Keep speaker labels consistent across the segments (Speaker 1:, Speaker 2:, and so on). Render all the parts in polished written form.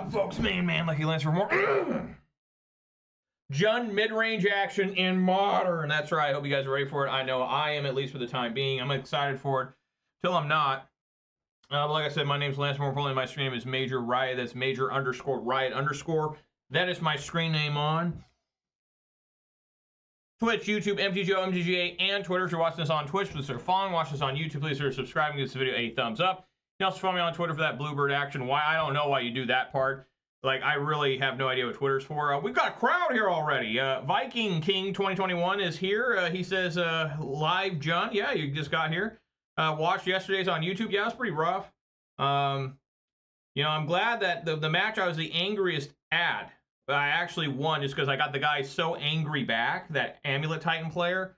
Speaker 1: up, folks? Man, Lucky Lance for more Jund mid-range action in Modern. That's right. I hope you guys are ready for it. I know I am, at least for the time being. I'm excited for it till I'm not. But like I said, my name's Lance Morpoli. My screen name is Major Riot. That's Major_Riot_. That is my screen name on Twitch, YouTube, MTGO, MTGA, and Twitter. If you're watching this on Twitch, please consider following. Watch this on YouTube, please consider subscribing. Give this video a thumbs up. You can also follow me on Twitter for that Bluebird action. Why? I don't know why you do that part. Like, I really have no idea what Twitter's for. We've got a crowd here already. Viking King 2021 is here. He says, live Jund. Yeah, you just got here. Watched yesterday's on YouTube. Yeah, it was pretty rough. You know, I'm glad that the match I was the angriest at, but I actually won just because I got the guy so angry back, that Amulet Titan player.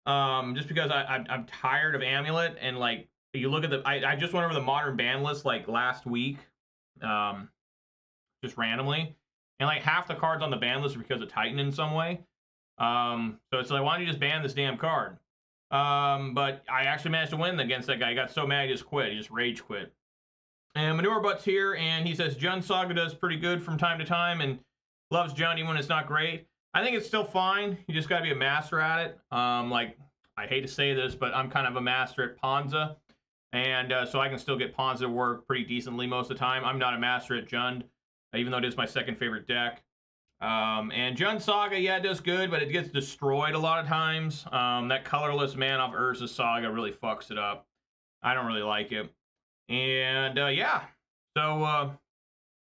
Speaker 1: Just because I'm tired of Amulet, and like, you look at the, I just went over the Modern ban list like last week, just randomly, and like half the cards on the ban list are because of Titan in some way. So it's like, why don't you just ban this damn card? But I actually managed to win against that guy. He got so mad he just quit. He just rage quit. And Manure Butt's here, and he says Jund Saga does pretty good from time to time, and loves Jund even when it's not great. I think it's still fine. You just got to be a master at it. Like, I hate to say this, but I'm kind of a master at Ponza. And so I can still get Ponza to work pretty decently most of the time. I'm not a master at Jund, even though it is my second favorite deck. And Jund Saga, yeah, it does good, but it gets destroyed a lot of times. That colorless man off Urza Saga really fucks it up. I don't really like it. And yeah, so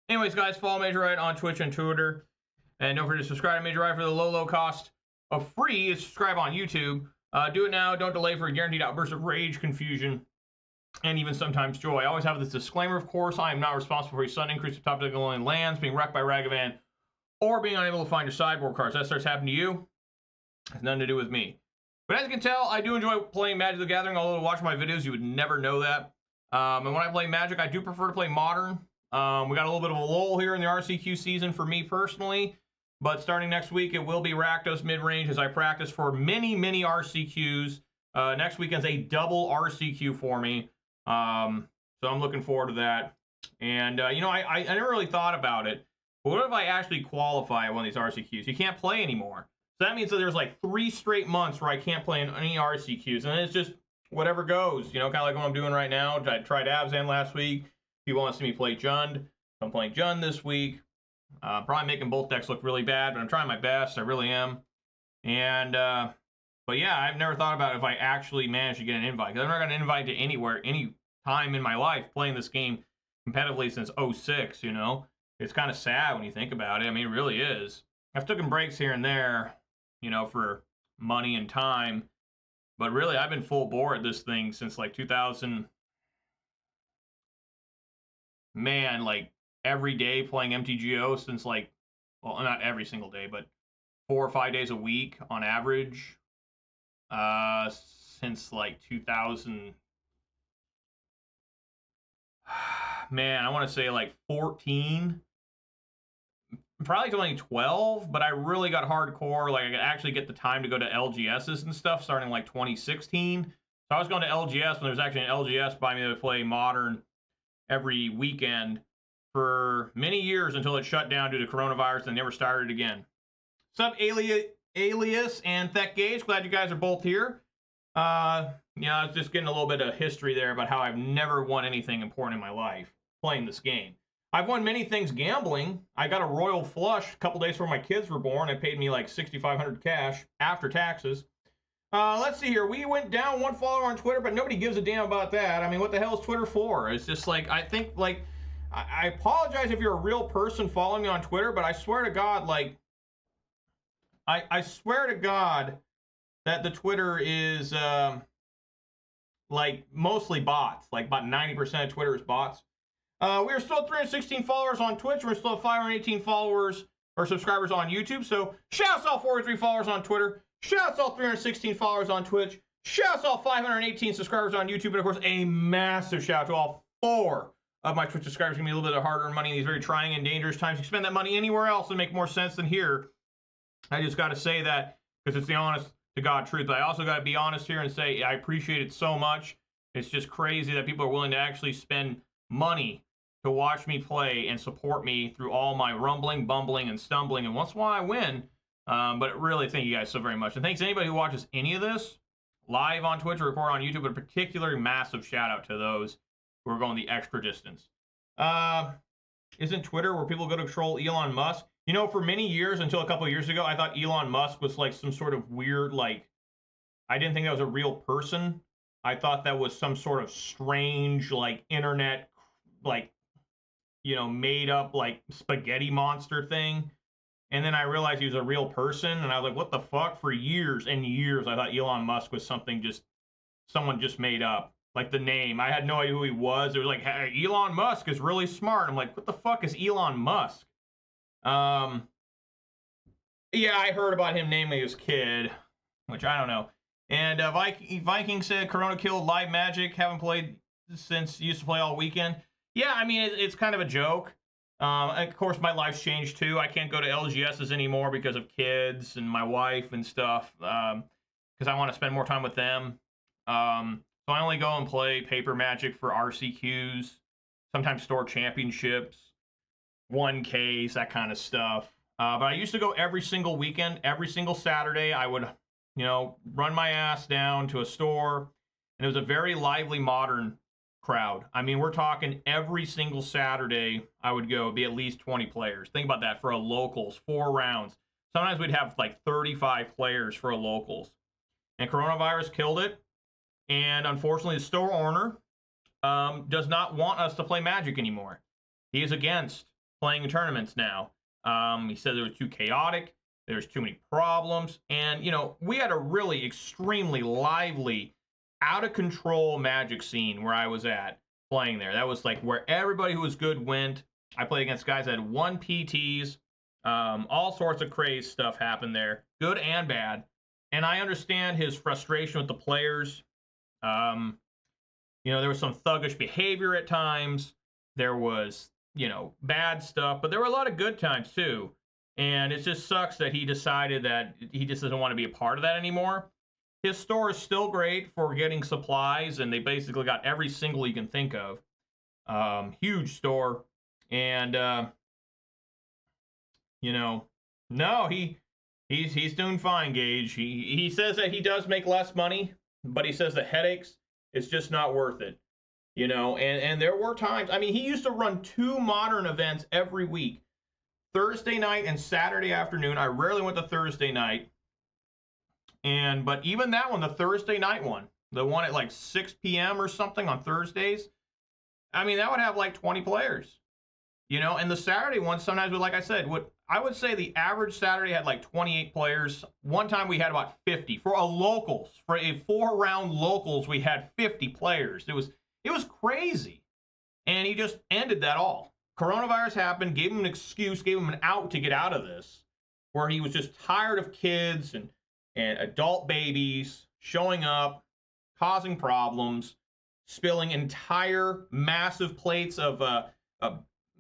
Speaker 1: anyways, guys, follow Major Riot on Twitch and Twitter. And don't forget to subscribe to Major Riot for the low cost of free. Subscribe on YouTube. Do it now. Don't delay for a guaranteed outburst of rage, confusion, and even sometimes joy. I always have this disclaimer, of course. I am not responsible for your sudden increase of top deck only lands, being wrecked by Ragavan, or being unable to find your sideboard cards. That starts happening to you. It has nothing to do with me. But as you can tell, I do enjoy playing Magic the Gathering. Although to watch my videos, you would never know that. And when I play Magic, I do prefer to play Modern. We got a little bit of a lull here in the RCQ season for me personally. But starting next week, it will be Rakdos mid-range as I practice for many RCQs. Next weekend's a double RCQ for me. So I'm looking forward to that. And, you know, I never really thought about it. But what if I actually qualify at one of these RCQs? You can't play anymore. So that means that there's like 3 straight months where I can't play in any RCQs. And it's just whatever goes. You know, kind of like what I'm doing right now. I tried Abzan last week. People want to see me play Jund. I'm playing Jund this week. Probably making both decks look really bad, but I'm trying my best. I really am. And, but yeah, I've never thought about if I actually managed to get an invite. Because I've never got an invite to anywhere, any time in my life playing this game competitively since 06, you know. It's kind of sad when you think about it. I mean, it really is. I've taken breaks here and there, you know, for money and time. But really, I've been full bore at this thing since like 2000. Man, like every day playing MTGO since like, well, not every single day, but 4 or 5 days a week on average. Since like 2000. Man, I want to say like 14. Probably 2012, but I really got hardcore. Like, I could actually get the time to go to LGSs and stuff starting like 2016. So I was going to LGS when there was actually an LGS by me to play Modern every weekend for many years until it shut down due to coronavirus and never started again. Sup, Alias and Thek Gage? Glad you guys are both here. You know, I was just getting a little bit of history there about how I've never won anything important in my life playing this game. I've won many things gambling. I got a royal flush a couple days before my kids were born. It paid me like $6,500 cash after taxes. Let's see here. We went down 1 follower on Twitter, but nobody gives a damn about that. I mean, what the hell is Twitter for? It's just like, I think, like, I apologize if you're a real person following me on Twitter, but I swear to God, like, I swear to God that the Twitter is, like, mostly bots. Like, about 90% of Twitter is bots. We are still at 316 followers on Twitch. We're still at 518 followers or subscribers on YouTube. So, shouts all 43 followers on Twitter. Shouts all 316 followers on Twitch. Shouts all 518 subscribers on YouTube. And, of course, a massive shout to all 4 of my Twitch subscribers. Give me a little bit of hard-earned money in these very trying and dangerous times. You spend that money anywhere else and make more sense than here. I just got to say that because it's the honest to God truth. But I also got to be honest here and say I appreciate it so much. It's just crazy that people are willing to actually spend money to watch me play and support me through all my rumbling, bumbling, and stumbling. And once in a while I win. But really, thank you guys so very much. And thanks to anybody who watches any of this live on Twitch or record on YouTube, but a particularly massive shout out to those who are going the extra distance. Isn't Twitter where people go to troll Elon Musk? You know, for many years, until a couple of years ago, I thought Elon Musk was like some sort of weird, like, I didn't think that was a real person. I thought that was some sort of strange, like, internet, like, you know, made up, like, spaghetti monster thing. And then I realized he was a real person, and I was like, what the fuck? For years and years, I thought Elon Musk was something someone just made up. Like the name. I had no idea who he was. It was like, hey, Elon Musk is really smart. I'm like, what the fuck is Elon Musk? Yeah, I heard about him naming his kid, which I don't know. And Viking said, Corona killed live Magic. Haven't played since used to play all weekend. Yeah, I mean, it's kind of a joke. Of course, my life's changed too. I can't go to LGSs anymore because of kids and my wife and stuff. Because I want to spend more time with them. So I only go and play paper Magic for RCQs. Sometimes store championships, 1Ks, that kind of stuff. But I used to go every single weekend, every single Saturday. I would, you know, run my ass down to a store, and it was a very lively, modern crowd. I mean, we're talking every single Saturday I would go, be at least 20 players. Think about that for a locals, 4 rounds. Sometimes we'd have like 35 players for a locals. And coronavirus killed it. And unfortunately, the store owner does not want us to play Magic anymore. He is against playing tournaments now. He said it was too chaotic. There's too many problems. And, you know, we had a really extremely lively, out of control Magic scene where I was at playing there. That was like where everybody who was good went. I played against guys that had 1 PTs. All sorts of crazy stuff happened there, good and bad. And I understand his frustration with the players. You know, there was some thuggish behavior at times. There was, you know, bad stuff, but there were a lot of good times too. And it just sucks that he decided that he just doesn't want to be a part of that anymore. His store is still great for getting supplies, and they basically got every single you can think of. Huge store. And, you know, no, he's doing fine, Gage. He says that he does make less money, but he says the headaches, it's just not worth it. You know, and there were times, I mean, he used to run 2 modern events every week. Thursday night and Saturday afternoon. I rarely went to Thursday night. But even that one, the Thursday night one, the one at like 6 p.m. or something on Thursdays, I mean, that would have like 20 players. You know, and the Saturday one, sometimes, like I said, I would say the average Saturday had like 28 players. One time we had about 50. For a locals, for a 4-round locals, we had 50 players. It was crazy. And he just ended that all. Coronavirus happened, gave him an excuse, gave him an out to get out of this, where he was just tired of kids and adult babies showing up, causing problems, spilling entire massive plates of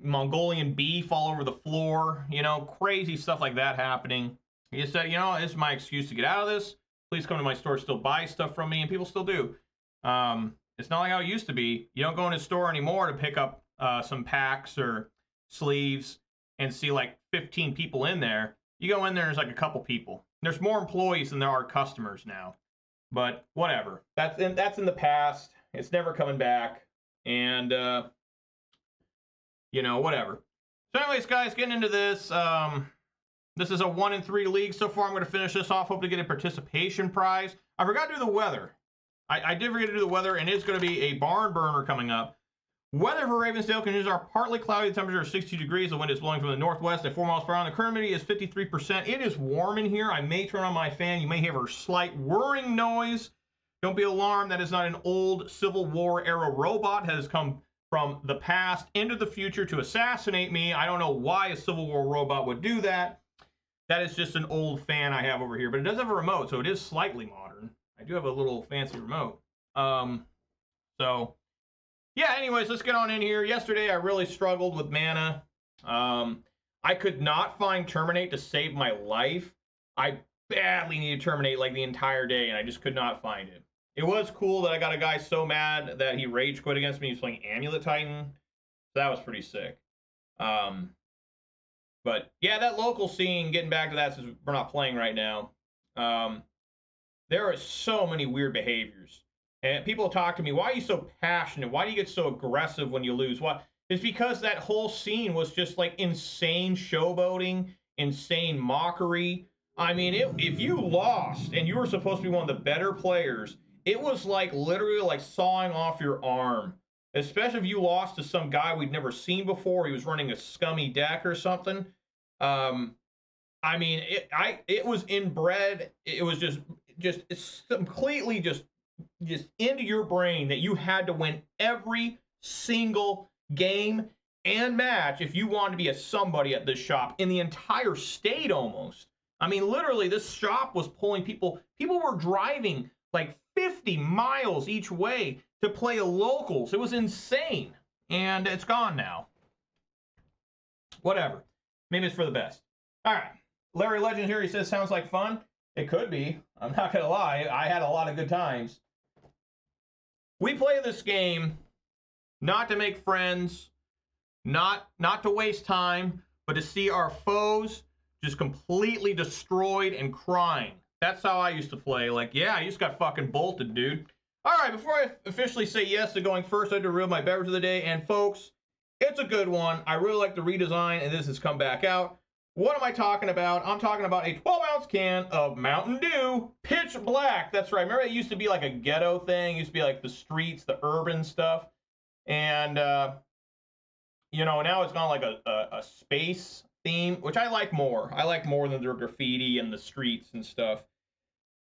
Speaker 1: Mongolian beef all over the floor, you know, crazy stuff like that happening. He just said, you know, this is my excuse to get out of this. Please come to my store, still buy stuff from me, and people still do. It's not like how it used to be. You don't go in a store anymore to pick up some packs or sleeves and see like 15 people in there. You go in there, there's like a couple people. There's more employees than there are customers now. But whatever. That's in the past. It's never coming back. And, you know, whatever. So anyways, guys, getting into this. This is a 1-in-3 league so far. I'm going to finish this off. Hope to get a participation prize. I forgot to do the weather. I did forget to do the weather, and it's going to be a barn burner coming up. Weather for Ravensdale conditions are partly cloudy. The temperature is 62 degrees. The wind is blowing from the northwest at 4 miles per hour. The current humidity is 53%. It is warm in here. I may turn on my fan. You may hear a slight whirring noise. Don't be alarmed. That is not an old Civil War era robot that has come from the past into the future to assassinate me. I don't know why a Civil War robot would do that. That is just an old fan I have over here. But it does have a remote, so it is slightly modern. I do have a little fancy remote. So... yeah, anyways, let's get on in here. Yesterday, I really struggled with mana. I could not find Terminate to save my life. I badly needed Terminate like the entire day, and I just could not find it. It was cool that I got a guy so mad that he rage quit against me. He's playing Amulet Titan. So that was pretty sick. But yeah, that local scene, getting back to that since we're not playing right now, there are so many weird behaviors. And people talk to me, why are you so passionate? Why do you get so aggressive when you lose? Why? It's because that whole scene was just like insane showboating, insane mockery. I mean, if you lost and you were supposed to be one of the better players, it was like literally like sawing off your arm. Especially if you lost to some guy we'd never seen before. He was running a scummy deck or something. I mean, it was inbred. It was just it's completely just into your brain that you had to win every single game and match if you wanted to be a somebody at this shop in the entire state almost. I mean, literally, this shop was pulling people. People were driving like 50 miles each way to play locals. It was insane. And it's gone now. Whatever. Maybe it's for the best. All right. Larry Legend here, he says, sounds like fun. It could be. I'm not going to lie. I had a lot of good times. We play this game not to make friends, not to waste time, but to see our foes just completely destroyed and crying. That's how I used to play. Like, yeah, you just got fucking bolted, dude. All right, before I officially say yes to going first, I have to reveal my beverage of the day. And folks, it's a good one. I really like the redesign, and this has come back out. What am I talking about? I'm talking about a 12-ounce can of Mountain Dew Pitch Black. That's right. Remember, it used to be like a ghetto thing. It used to be like the streets, the urban stuff. And, you know, now it's gone like a space theme, which I like more. I like more than the graffiti and the streets and stuff.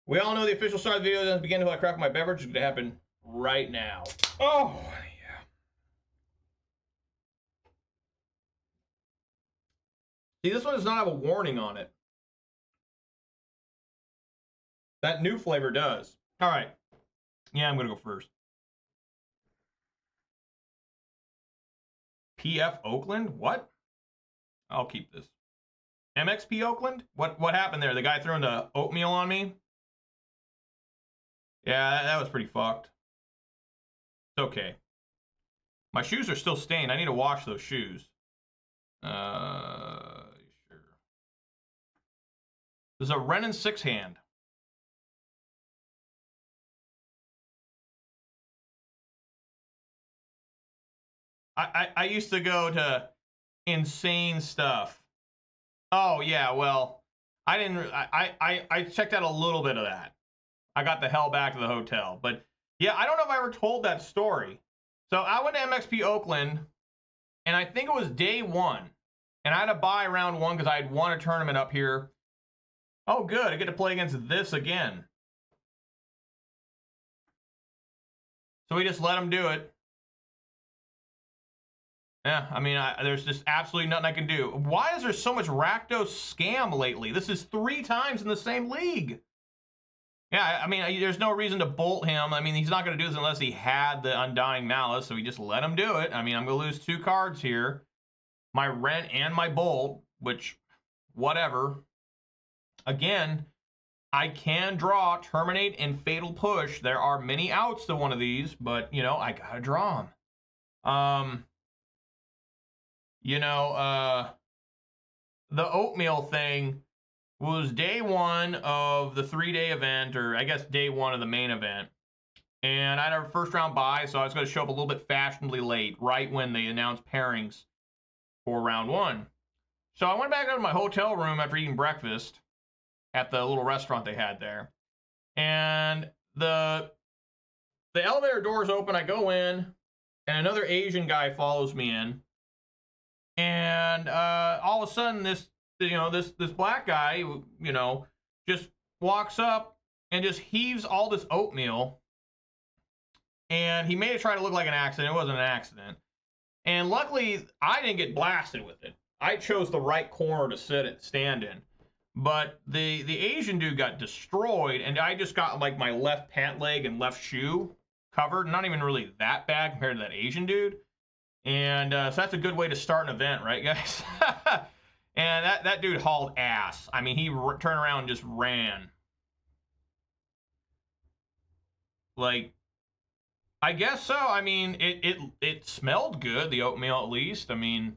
Speaker 1: We all know the official start of the video doesn't begin until I crack my beverage. It's going to happen right now. Oh, yeah. See, this one does not have a warning on it. That new flavor does. All right. Yeah, I'm going to go first. PF Oakland? What? I'll keep this. MXP Oakland? What happened there? The guy throwing the oatmeal on me? Yeah, that was pretty fucked. It's okay. My shoes are still stained. I need to wash those shoes. Sure. There's a Renin 6-hand. I used to go to insane stuff. Oh yeah, well, I didn't. I checked out a little bit of that. I got the hell back to the hotel, but yeah, I don't know if I ever told that story. So I went to MXP Oakland, and I think it was day one, and I had to buy round one because I had won a tournament up here. Oh, good, I get to play against this again. So we just let him do it. Yeah, I mean, there's just absolutely nothing I can do. Why is there so much Rakdos scam lately? This is 3 times in the same league. Yeah, I mean, there's no reason to bolt him. I mean, he's not going to do this unless he had the Undying Malice, so we just let him do it. I mean, I'm going to lose 2 cards here. My Rent and my Bolt, which, whatever. Again, I can draw, Terminate, and Fatal Push. There are many outs to one of these, but, you know, I got to draw them. You know, the oatmeal thing was day one of the 3-day event, or I guess day one of the main event. And I had our first round bye, so I was going to show up a little bit fashionably late, right when they announced pairings for round one. So I went back up to my hotel room after eating breakfast at the little restaurant they had there. And the elevator doors open, I go in, and another Asian guy follows me in. And all of a sudden, this black guy, you know, just walks up and just heaves all this oatmeal. And he made it try to look like an accident. It wasn't an accident. And luckily, I didn't get blasted with it. I chose the right corner to stand in. But the Asian dude got destroyed, and I just got like my left pant leg and left shoe covered. Not even really that bad compared to that Asian dude. And so that's a good way to start an event, right, guys? And that dude hauled ass. I mean, he turned around and just ran. Like, I guess so. I mean, it smelled good, the oatmeal at least. I mean,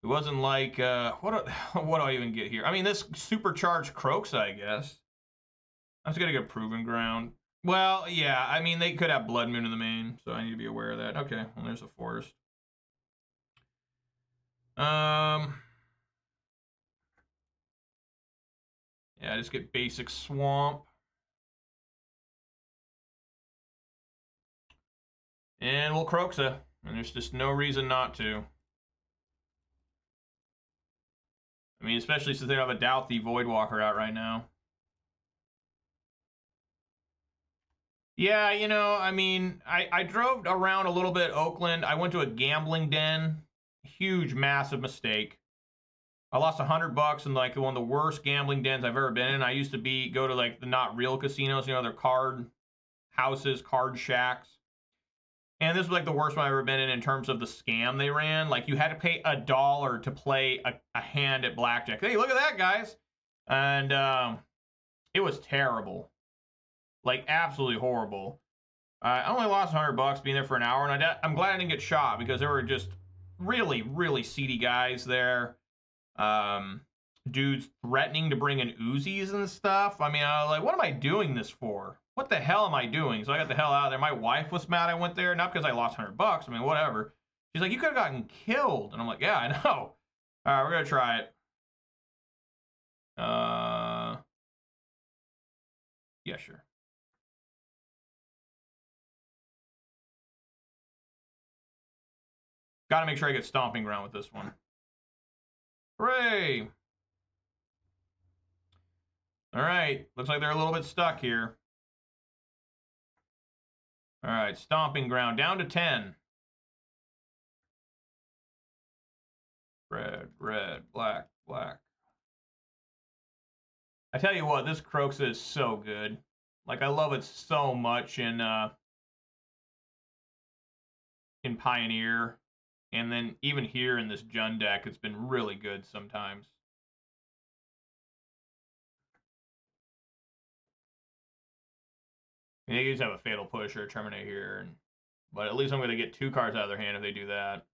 Speaker 1: it wasn't like what what do I even get here? I mean, this supercharged Croaks, I guess. I was gonna get Proving Ground. Well, yeah. I mean, they could have Blood Moon in the main, so I need to be aware of that. Okay, well, there's a forest. Yeah, just get basic swamp. And we'll Croxa. And there's just no reason not to. I mean, especially since they have a Douthie Voidwalker out right now. Yeah, you know, I mean, I drove around a little bit Oakland. I went to a gambling den. Huge, massive mistake. I lost $100 in like one of the worst gambling dens I've ever been in. I used to go to like the not real casinos, you know, they're card houses, card shacks. And this was like the worst one I've ever been in terms of the scam they ran. Like you had to pay $1 to play a hand at blackjack. Hey, look at that, guys! And it was terrible, like absolutely horrible. I only lost $100 being there for an hour, and I'm glad I didn't get shot because there were just really, really seedy guys there. Dudes threatening to bring in Uzis and stuff. I mean, I was like, what am I doing this for? What the hell am I doing? So I got the hell out of there. My wife was mad I went there, not because I lost $100. I mean, whatever. She's like, you could have gotten killed. And I'm like, yeah, I know. All right, we're going to try it. Yeah, sure. Got to make sure I get Stomping Ground with this one. Hooray! All right, looks like they're a little bit stuck here. All right, Stomping Ground down to 10. Red, red, black, black. I tell you what, this Croxa is so good. Like, I love it so much in Pioneer. And then even here in this Jund deck, it's been really good sometimes. I mean, they just have a Fatal Push or a Terminate here. But at least I'm going to get 2 cards out of their hand if they do that.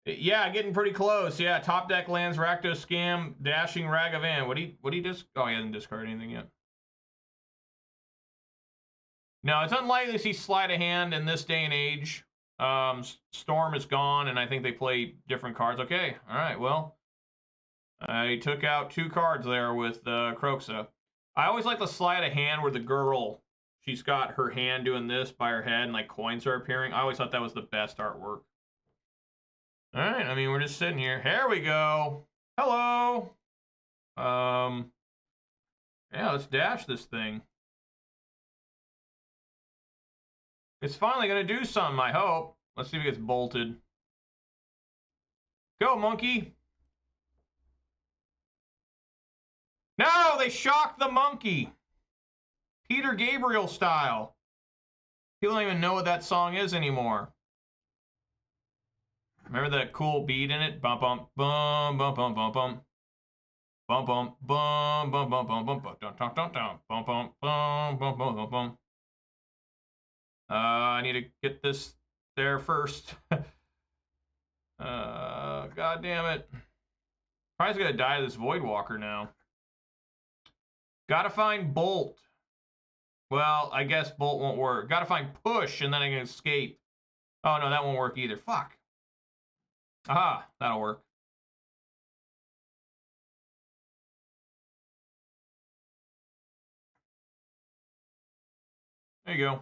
Speaker 1: Yeah, getting pretty close. Yeah, top deck lands, Rakdos Scam, Dashing Ragavan. What he just? Oh, he hasn't discarded anything yet. No, it's unlikely to see Sleight of Hand in this day and age. Storm is gone, and I think they play different cards. Okay, all right, well, I took out 2 cards there with Croxa. I always like the Sleight of Hand where the girl, she's got her hand doing this by her head, and like coins are appearing. I always thought that was the best artwork. All right, I mean, we're just sitting here. Here we go. Hello. Yeah, let's dash this thing. It's finally going to do something, I hope. Let's see if it gets bolted. Go, monkey. No, they shocked the monkey. Peter Gabriel style. People don't even know what that song is anymore. Remember that cool beat in it? Bum, bum, bum, bum, bum, bum, bum. Bum, bum, bum, bum, bum, bum, bum, bum, dun, dun, dun, dun. Bum, bum, bum, bum, bum, bum, bum. I need to get this there first. God damn it. Probably gonna die to this Voidwalker now. Gotta find Bolt. Well, I guess Bolt won't work. Gotta find Push, and then I can escape. Oh, no, that won't work either. Fuck. Aha, that'll work. There you go.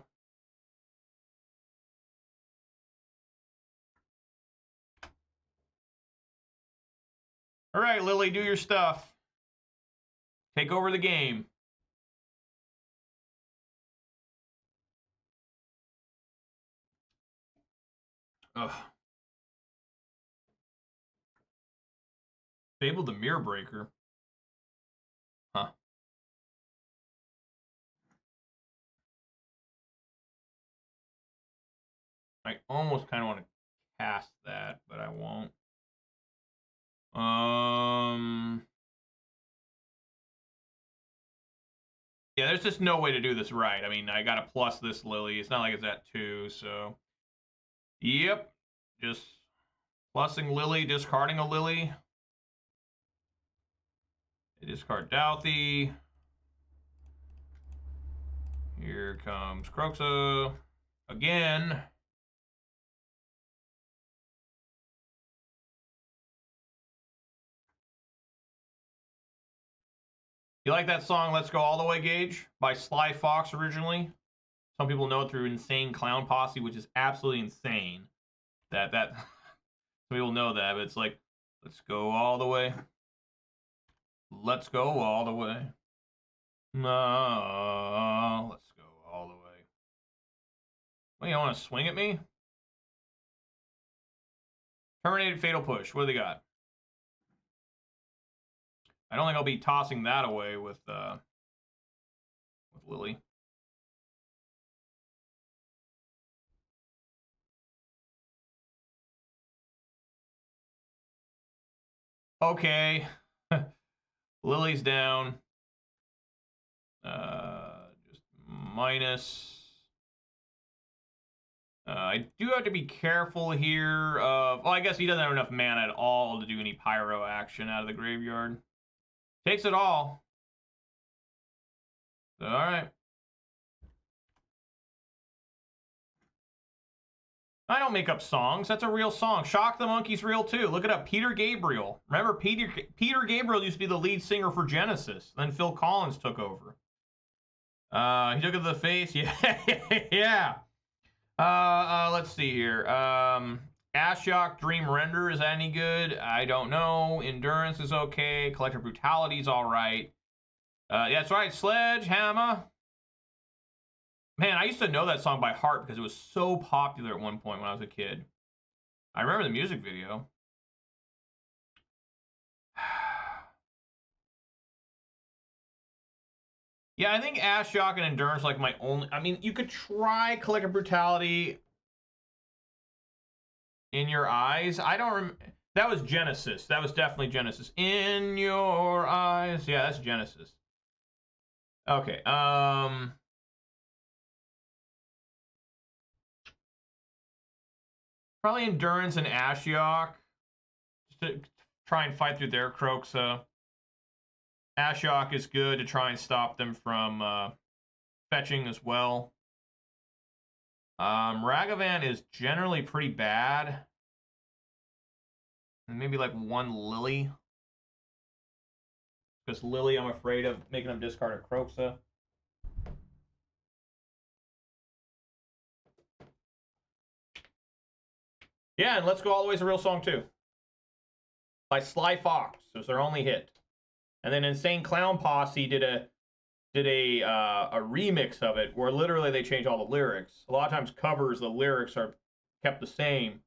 Speaker 1: All right, Lily, do your stuff. Take over the game. Ugh. Disabled the Mirror Breaker. Huh. I almost kind of want to cast that, but I won't. Yeah, there's just no way to do this right. I mean, I got to plus this Lily. It's not like it's at 2, so... Yep. Just plussing Lily, discarding a Lily. Discard Douthie. Here comes Croxa. Again. You like that song, Let's Go All the Way, Gage? By Sly Fox originally? Some people know it through Insane Clown Posse, which is absolutely insane. Some people know that, but it's like, let's go all the way. Let's go all the way. No, let's go all the way. Wait, you want to swing at me? Terminated Fatal Push. What do they got? I don't think I'll be tossing that away with Lily. Okay. Lily's down. Just minus. I do have to be careful here of... Well, I guess he doesn't have enough mana at all to do any pyro action out of the graveyard. Takes it all. All right. I don't make up songs. That's a real song. Shock the Monkey's real too. Look it up. Peter Gabriel. Remember, Peter Gabriel used to be the lead singer for Genesis. Then Phil Collins took over. He took it to the face. Yeah. Yeah. Let's see here. Ashiok Dream Render, is that any good? I don't know. Endurance is okay. Collective Brutality is all right. Yeah, that's right. Sledgehammer. Man, I used to know that song by heart because it was so popular at one point when I was a kid. I remember the music video. Yeah, I think Ashiok and Endurance like my only... I mean, you could try Collective Brutality in Your Eyes. I don't remember... That was Genesis. That was definitely Genesis. In Your Eyes. Yeah, that's Genesis. Okay, probably Endurance and Ashiok. Just to try and fight through their Croxa. Ashiok is good to try and stop them from fetching as well. Ragavan is generally pretty bad. And maybe like one Lily. Because Lily, I'm afraid of making them discard a Croxa. Yeah, and Let's Go All the Way is a real song too. By Sly Fox. It was their only hit. And then Insane Clown Posse did a remix of it where literally they changed all the lyrics. A lot of times covers, the lyrics are kept the same.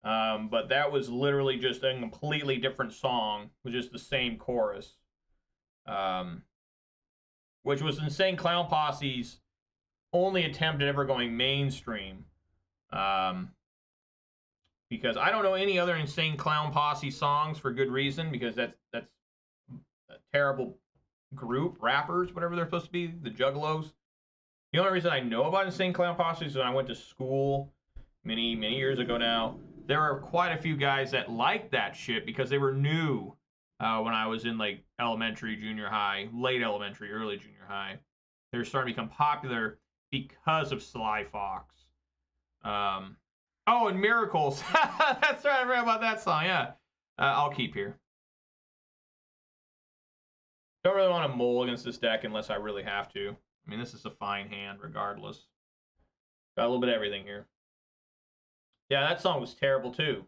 Speaker 1: But that was literally just a completely different song with just the same chorus. Which was Insane Clown Posse's only attempt at ever going mainstream. Because I don't know any other Insane Clown Posse songs for good reason, because that's a terrible group, rappers, whatever they're supposed to be, the Juggalos. The only reason I know about Insane Clown Posse is when I went to school many years ago now. There were quite a few guys that liked that shit because they were new when I was in like elementary, junior high, late elementary, early junior high. They were starting to become popular because of Sly Fox. Oh, and Miracles. That's right, I read about that song, yeah. I'll keep here. Don't really want to mull against this deck unless I really have to. I mean, this is a fine hand regardless. Got a little bit of everything here. Yeah, that song was terrible too.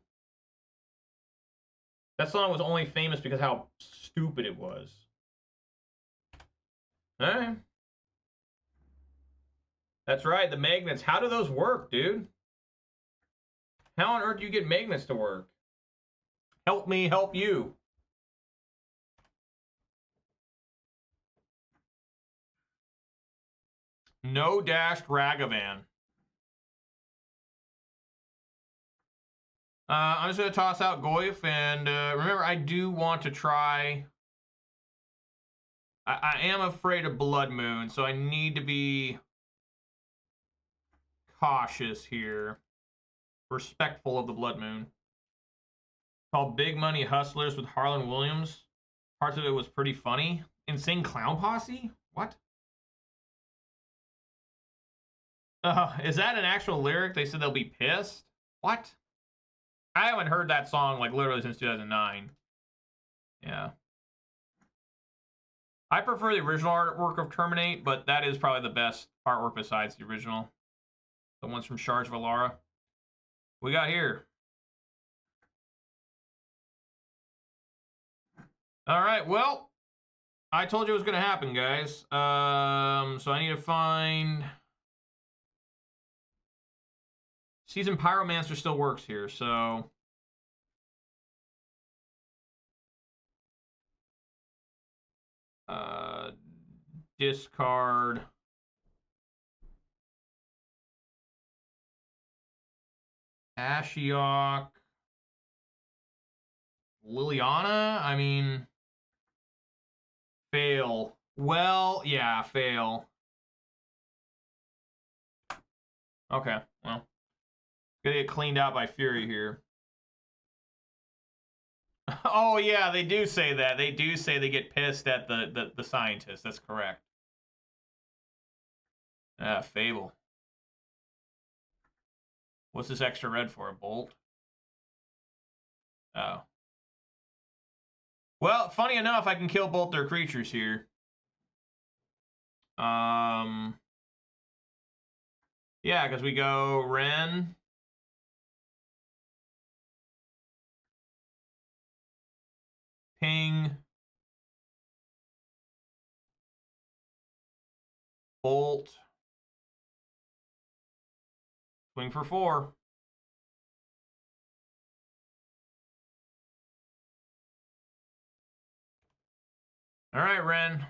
Speaker 1: That song was only famous because how stupid it was. Alright. That's right, the magnets. How do those work, dude? How on earth do you get magnets to work? Help me help you. No dashed Ragavan. I'm just going to toss out Goyf, and remember, I do want to try I am afraid of Blood Moon, so I need to be cautious here. Respectful of the Blood Moon. Called Big Money Hustlers with Harlan Williams. Parts of it was pretty funny. Insane Clown Posse? What? Is that an actual lyric? They said they'll be pissed? What? I haven't heard that song like literally since 2009. Yeah. I prefer the original artwork of Terminate, but that is probably the best artwork besides the original. The ones from Shards Valara. We got here. All right, well, I told you it was going to happen, guys. So I need to find... Season Pyromancer still works here, so... Discard... Ashiok... Liliana? I mean... Fail. Well, yeah, fail. Okay, well. Gonna get cleaned out by Fury here. Oh, yeah, they do say that. They do say they get pissed at the scientists. That's correct. Fable. What's this extra red for? A bolt? Oh. Well, funny enough, I can kill both their creatures here. Yeah, because we go Ren. Ping. Bolt. Swing for 4. All right, Ren.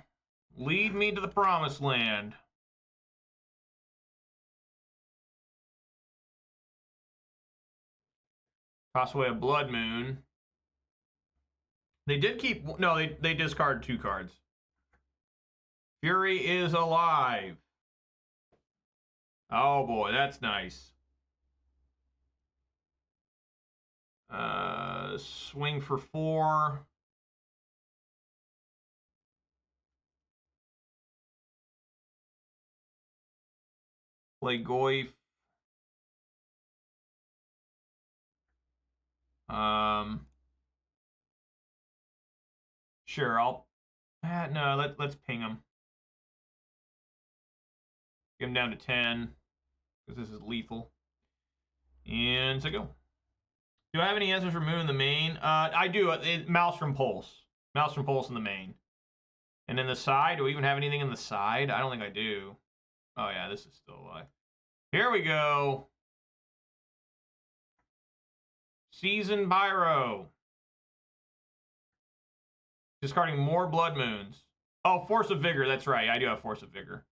Speaker 1: Lead me to the promised land. Toss away a Blood Moon. They did keep... No, they discarded 2 cards. Fury is alive. Oh, boy, that's nice. Swing for 4. Play Goyf. Sure, I'll... no, let's ping him. Get him down to 10, because this is lethal. And so go. Do I have any answers for Moon in the main? I do. Mouse from Pulse. Mouse from Pulse in the main. And in the side, do we even have anything in the side? I don't think I do. Oh, yeah, this is still alive. Here we go. Season Pyro. Discarding more Blood Moons. Oh, Force of Vigor. That's right. I do have Force of Vigor.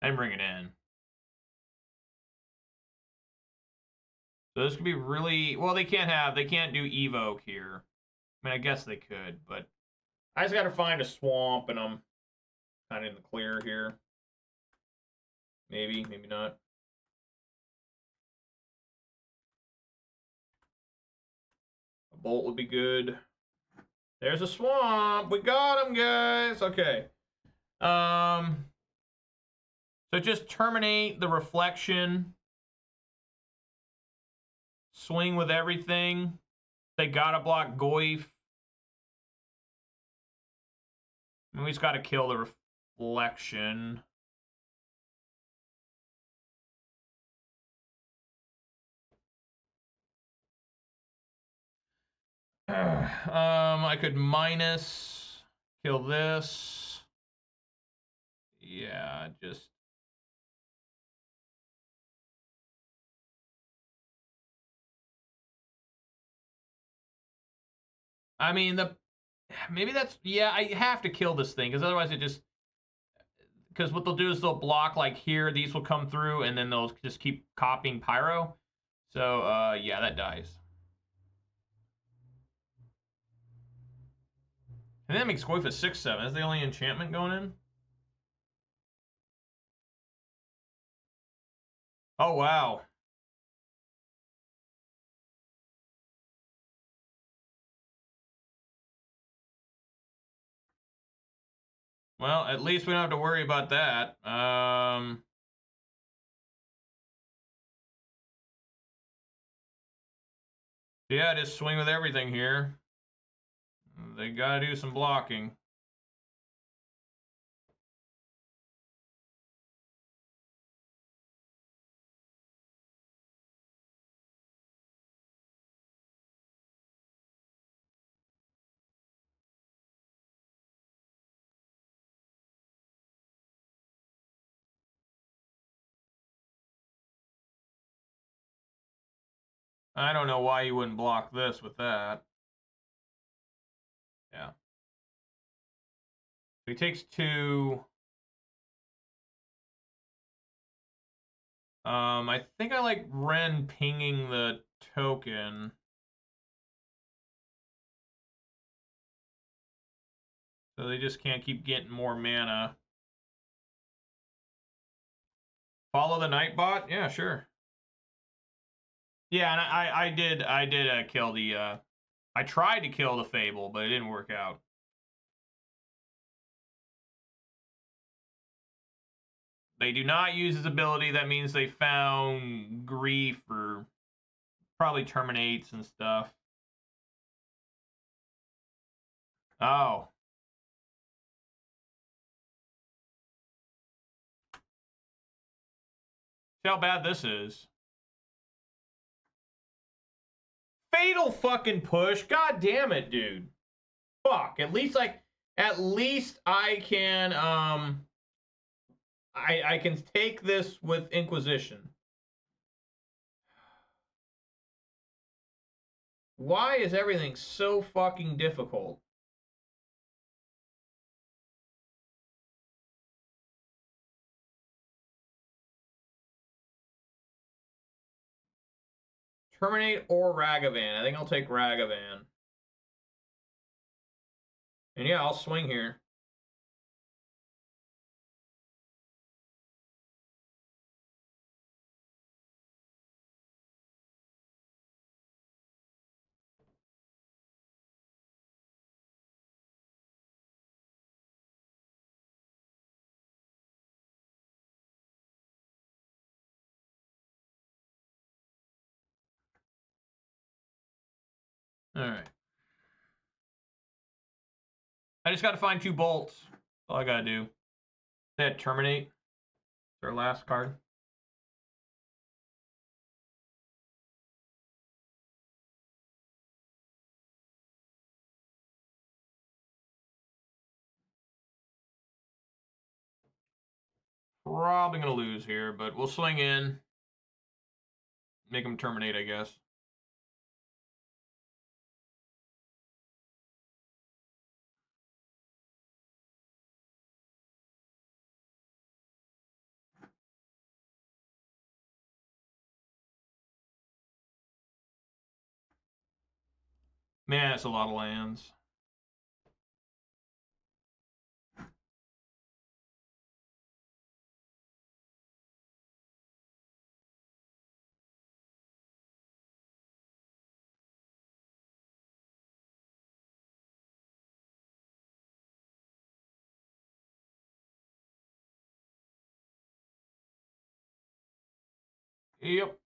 Speaker 1: I didn't bring it in. So this could be really... Well, they can't do Evoke here. I mean, I guess they could, but... I just got to find a swamp, and I'm kind of in the clear here. Maybe, maybe not. A bolt would be good. There's a swamp. We got him, guys. Okay. So just terminate the reflection. Swing with everything. They gotta block Goyf. And we just gotta kill the reflection. I could minus, kill this. Yeah, just. I mean, maybe that's, yeah, I have to kill this thing, because otherwise it just, because what they'll do is they'll block, like, here, these will come through, and then they'll just keep copying Pyro. So, yeah, that dies. And that makes Goyf a 6/7. That's the only enchantment going in? Oh, wow. Well, at least we don't have to worry about that. Yeah, just swing with everything here. They gotta do some blocking. I don't know why you wouldn't block this with that. Yeah. He takes 2. I think I like Ren pinging the token. So they just can't keep getting more mana. Follow the Nightbot? Yeah, sure. Yeah, and I did kill the I tried to kill the Fable, but it didn't work out. They do not use his ability. That means they found Grief or probably Terminates and stuff. Oh. See how bad this is. Fatal fucking push. God damn it, dude. Fuck. At least I can I can take this with Inquisition. Why is everything so fucking difficult? Terminate or Ragavan. I think I'll take Ragavan. And yeah, I'll swing here. All right. I just got to find 2 bolts. That's all I got to do. They had Terminate. Their last card. Probably going to lose here, but we'll swing in. Make them Terminate, I guess. Man, that's a lot of lands. Yep.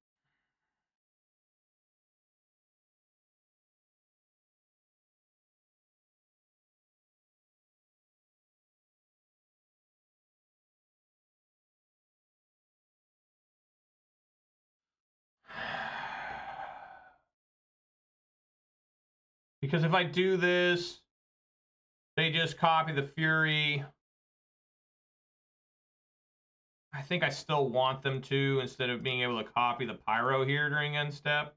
Speaker 1: Because if I do this, they just copy the Fury. I think I still want them to, instead of being able to copy the Pyro here during end step.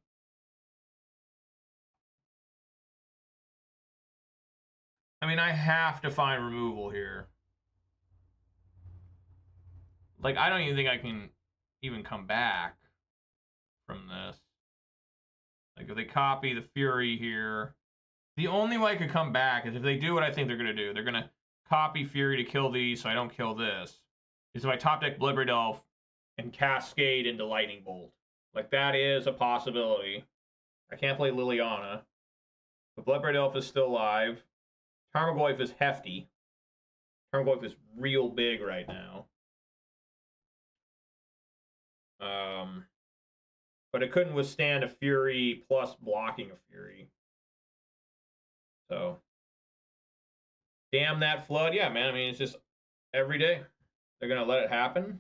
Speaker 1: I mean, I have to find removal here. Like, I don't even think I can even come back from this. Like, if they copy the Fury here, The only way I could come back is if they do what I think they're going to do. They're going to copy Fury to kill these so I don't kill this. Is if I top deck Bloodbraid Elf and Cascade into Lightning Bolt. Like, that is a possibility. I can't play Liliana. But Bloodbraid Elf is still alive. Tarmogoyf is hefty. Tarmogoyf is real big right now. But it couldn't withstand a Fury plus blocking a Fury. So, damn that Flood. Yeah, man, I mean, it's just every day. They're going to let it happen.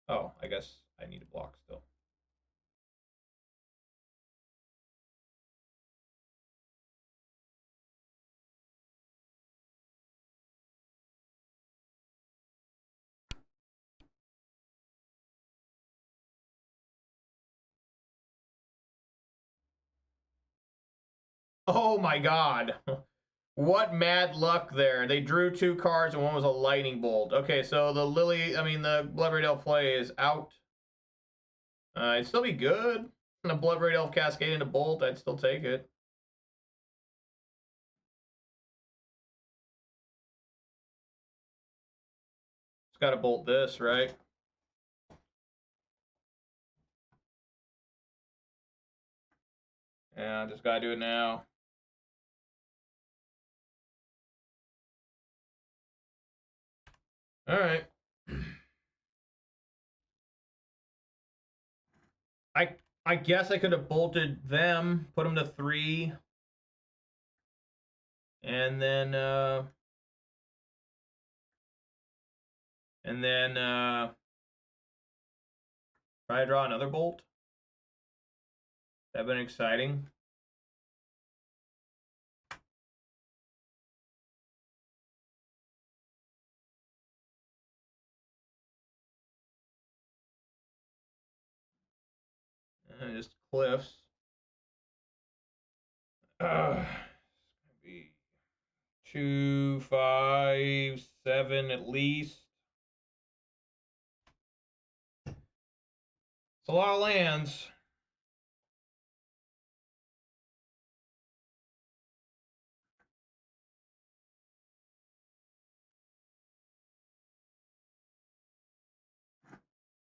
Speaker 1: Oh, I guess I need to block still. Oh my god. What mad luck there. They drew 2 cards and one was a lightning bolt. Okay, so the Bloodbraid Elf play is out. It'd still be good. The Bloodbraid Elf Cascade into Bolt, I'd still take it. It's got to bolt this, right? Yeah, just gotta do it now. All right. I guess I could have bolted them, put them to 3, and then try to draw another bolt. That'd been exciting. And just cliffs. Be 2, 5, 7 at least. It's a lot of lands.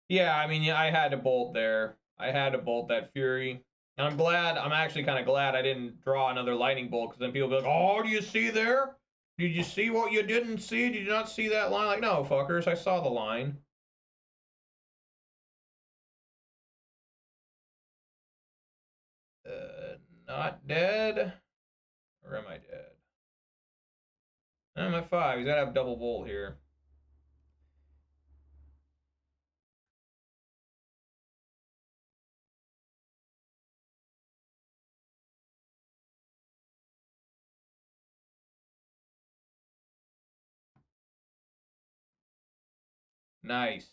Speaker 1: Yeah, I mean, I had to bolt there. I had to bolt that Fury. And I'm actually kind of glad I didn't draw another lightning bolt, because then people will be like, oh, do you see there? Did you see what you didn't see? Did you not see that line? Like, no, fuckers, I saw the line. Not dead? Or am I dead? I'm at 5. He's got to have double bolt here. Nice.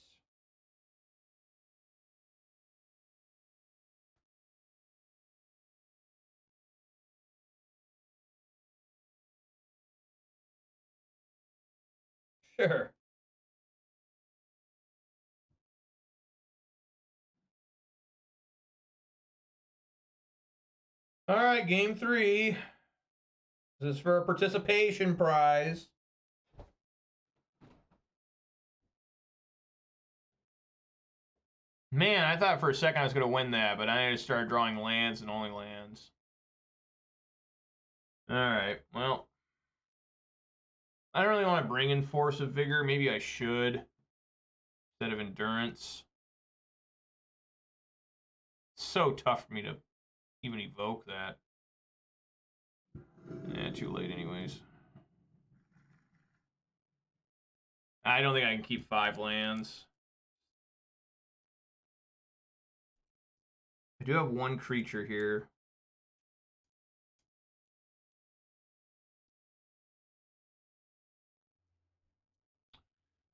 Speaker 1: Sure. All right, game 3. This is for a participation prize. Man, I thought for a second I was going to win that, but I just started drawing lands and only lands. All right, well, I don't really want to bring in Force of Vigor. Maybe I should instead of Endurance. It's so tough for me to even evoke that. Yeah, too late anyways. I don't think I can keep 5 lands. I do have 1 creature here.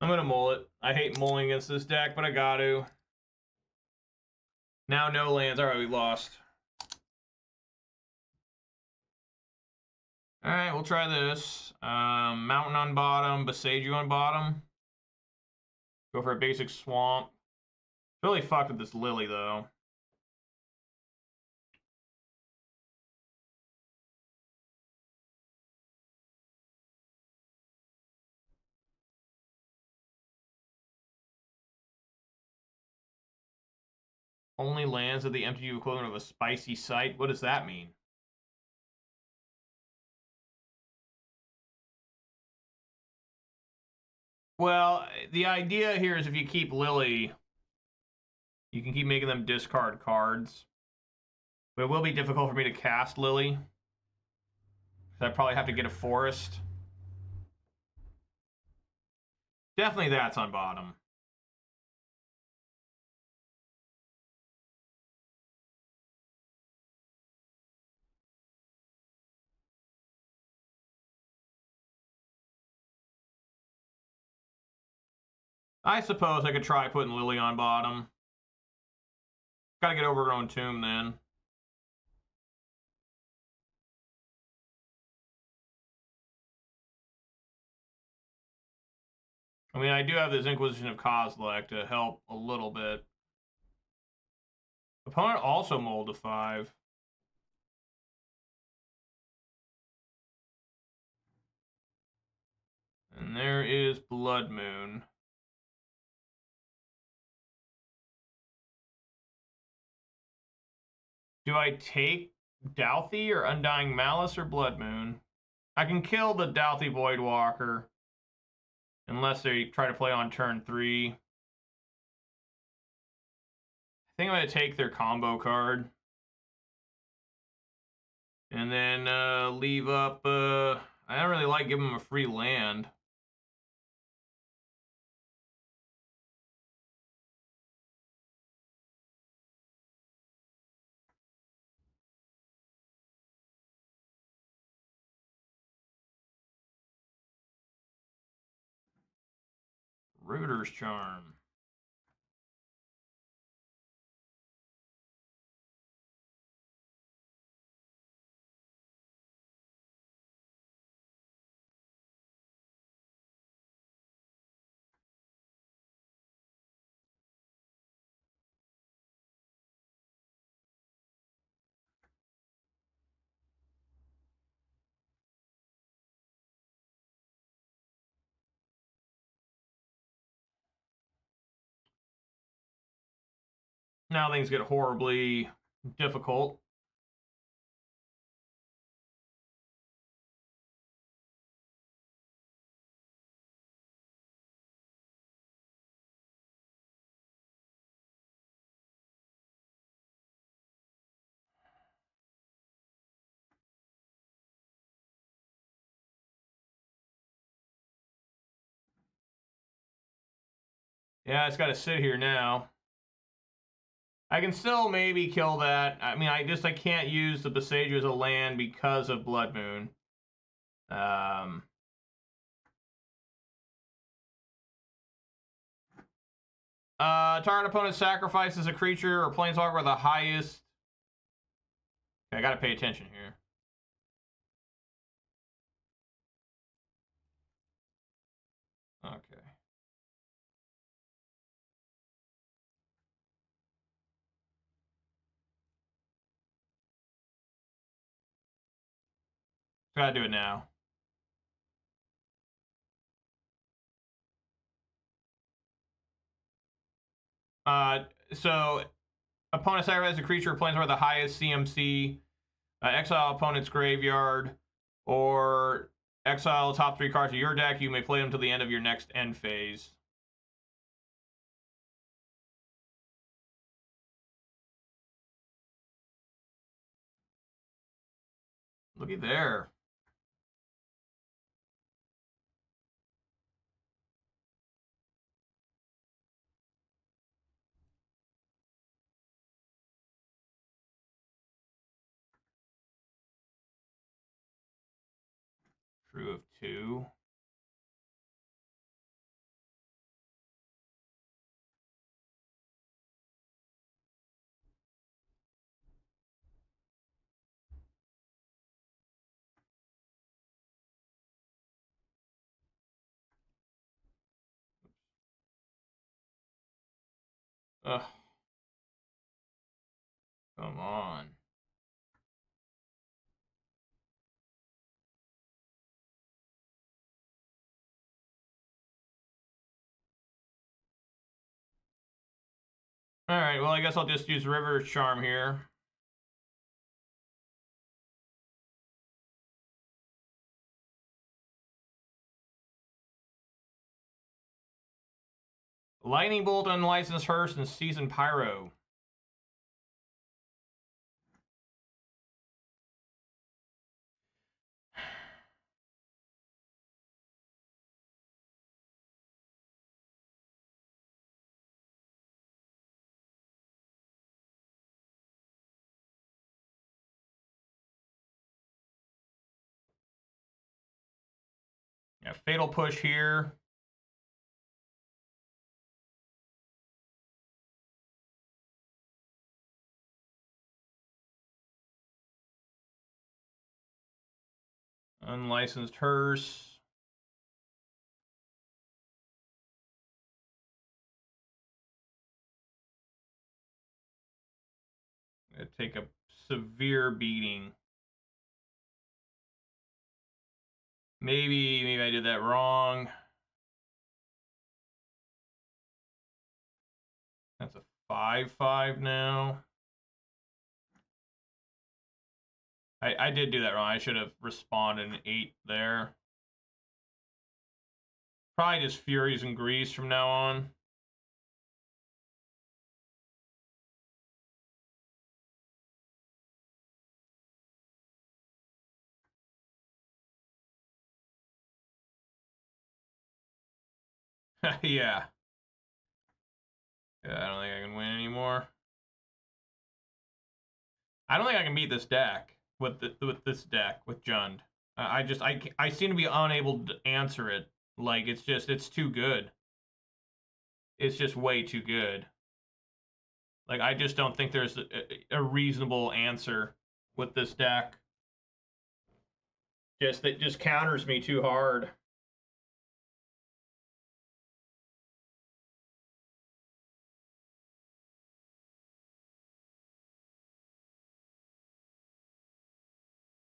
Speaker 1: I'm going to mull it. I hate mulling against this deck, but I got to. Now no lands. All right, we lost. All right, we'll try this. Mountain on bottom, Boseiju on bottom. Go for a basic swamp. Really fucked with this Lily, though. only lands at the MTGO equivalent of a spicy site. What does that mean? Well, the idea here is if you keep Lily, you can keep making them discard cards. But it will be difficult for me to cast Lily. I probably have to get a forest. Definitely that's on bottom. I suppose I could try putting Lily on bottom. Gotta get Overgrown Tomb then. I mean, I do have this Inquisition of Kozilek to help a little bit. Opponent also mulled a 5. And there is Blood Moon. Do I take Douthie or Undying Malice or Blood Moon? I can kill the Douthie Voidwalker. Unless they try to play on turn 3. I think I'm going to take their combo card. And then leave up... I don't really like giving them a free land. Rooter's Charm. Now things get horribly difficult. Yeah, it's got to sit here now. I can still maybe kill that. I mean, I can't use the Besage as a land because of Blood Moon. Target opponent sacrifices a creature or planeswalker with the highest. Okay, I gotta pay attention here. Okay. Gotta do it now. So opponent sacrifices a creature or planeswalker with the highest CMC. Exile opponent's graveyard, or exile the top 3 cards of your deck. You may play them to the end of your next end phase. Looky there. Crew of 2. Ugh. Come on. Alright, well, I guess I'll just use River Charm here. Lightning Bolt, Unlicensed Hearse, and Seasoned Pyro. Yeah, Fatal Push here. Unlicensed Hearse. Gonna take a severe beating. Maybe I did that wrong. That's a 5/5 now. I did do that wrong. I should have responded an 8 there. Probably just Furies and Grease from now on. Yeah. Yeah, I don't think I can win anymore. I don't think I can beat this deck with this deck with Jund. I seem to be unable to answer it. Like it's too good. It's just way too good. Like I just don't think there's a reasonable answer with this deck. It just counters me too hard.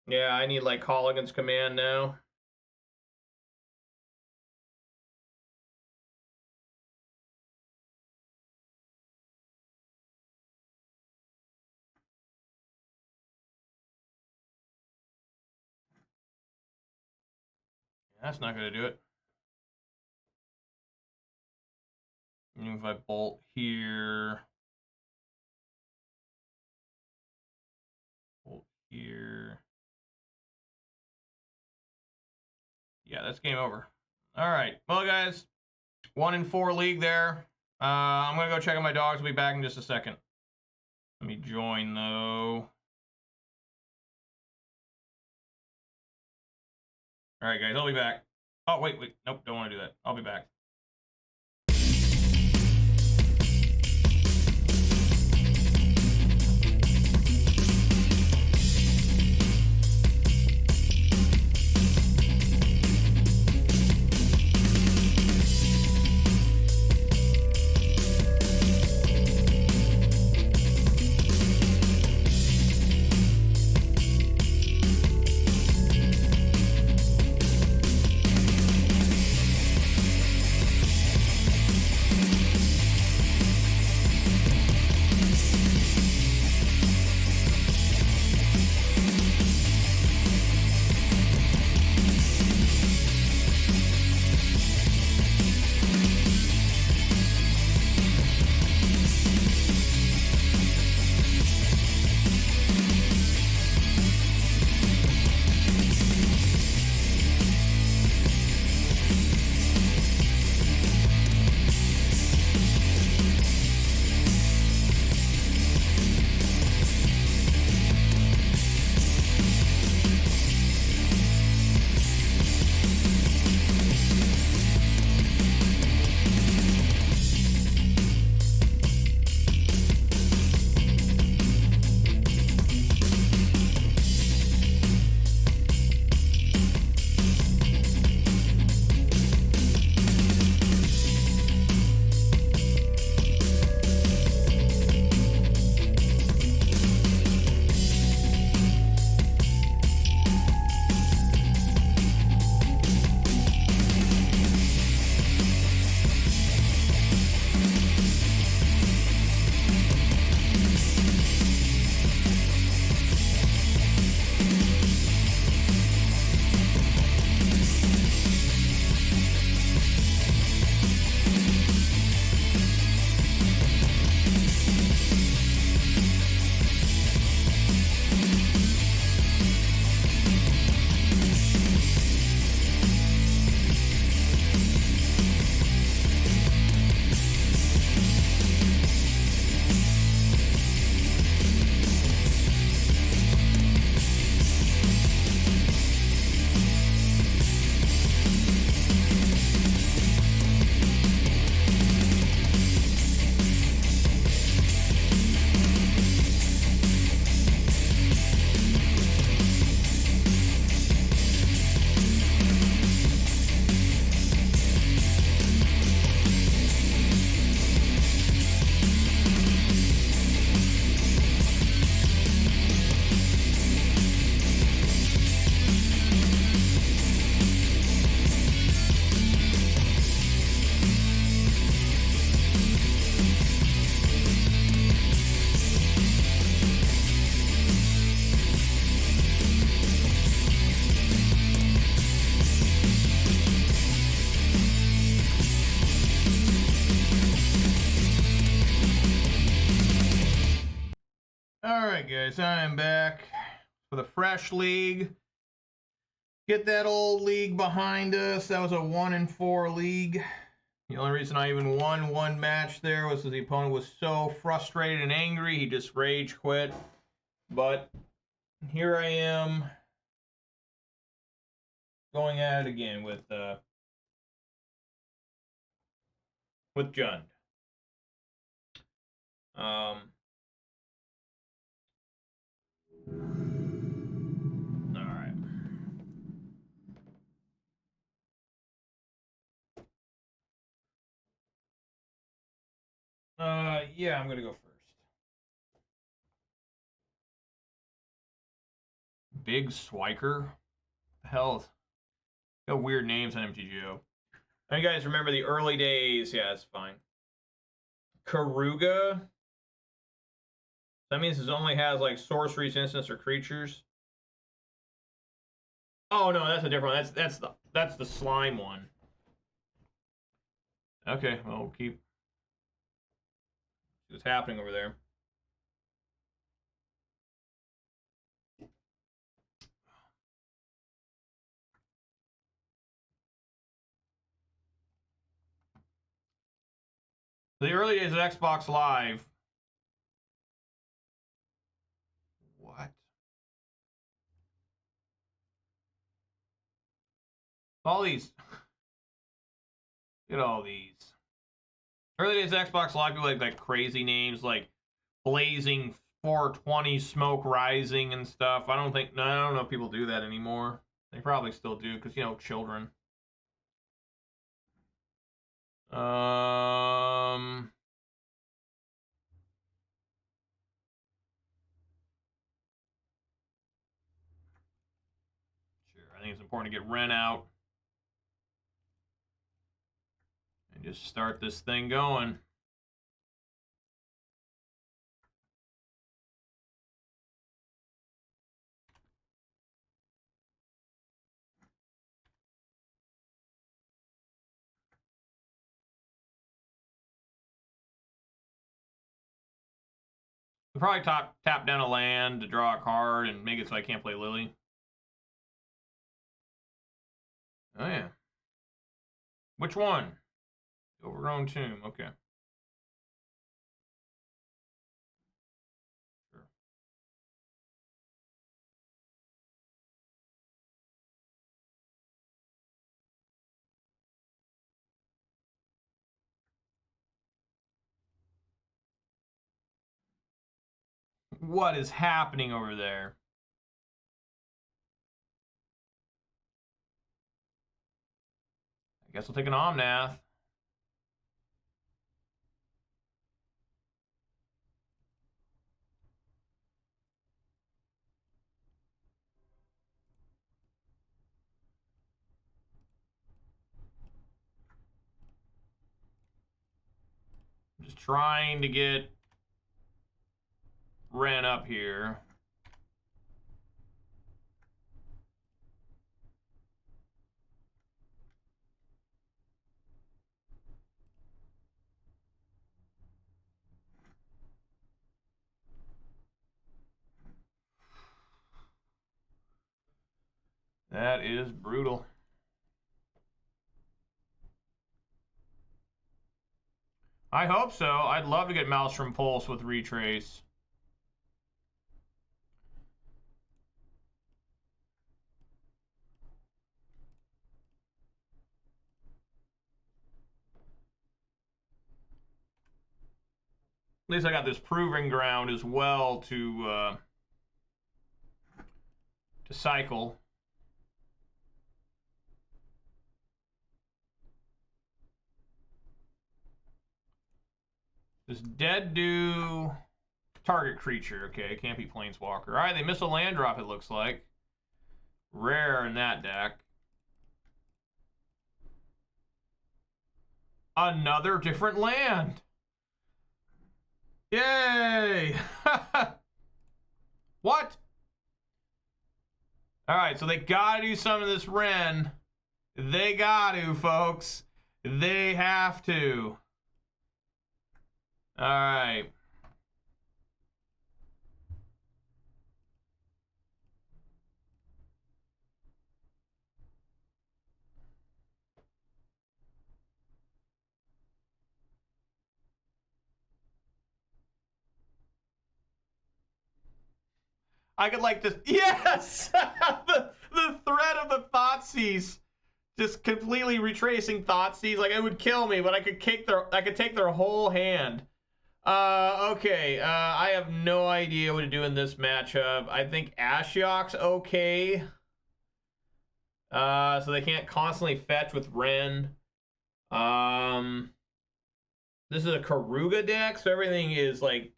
Speaker 1: Yeah, I need like Colligan's Command now. That's not going to do it. Even if I bolt here. Bolt here. Yeah, that's game over. All right. Well, guys, 1-4 league there. I'm going to go check on my dogs. I'll be back in just a second. Let me join, though. All right, guys, I'll be back. Oh, wait. Nope, don't want to do that. I'll be back. Alright guys, I am back with a fresh league. Get that old league behind us. That was a 1-4 league. The only reason I even won one match there was because the opponent was so frustrated and angry, he just rage quit. But here I am going at it again with Jund. Alright. Yeah, I'm gonna go first. Big Swiker? The hell? Got weird names on MTGO. You guys remember the early days? Yeah, it's fine. Karuga? That means it only has like sorceries, instants, or creatures. Oh no, that's a different one. That's the slime one. Okay, well we'll keep what's happening over there. The early days of Xbox Live. What? All these. Look at all these. Early days of Xbox Live, people like crazy names like Blazing 420, Smoke Rising, and stuff. I don't know if people do that anymore. They probably still do because, you know, children. Sure. I think it's important to get Ren out and just start this thing going. We'll probably tap down a land to draw a card and make it so I can't play Lily. Oh yeah. Which one? Overgrown Tomb. Okay. Sure. What is happening over there? I guess I'll take an Omnath. I'm just trying to get Ren up here. That is brutal. I hope so. I'd love to get Maelstrom Pulse with Retrace. At least I got this Proving Ground as well to cycle. Does dead do target creature? Okay, it can't be Planeswalker. All right, they miss a land drop, it looks like. Rare in that deck. Another different land. Yay! What? All right, so they gotta do some of this Ren. They got to, folks. They have to. All right. I could like just yes, the thread of the Thoughtseize, just completely retracing Thoughtseize. Like it would kill me, but I could take their whole hand. Okay. I have no idea what to do in this matchup. I think Ashiok's okay. So they can't constantly fetch with Ren. This is a Karuga deck, so everything is like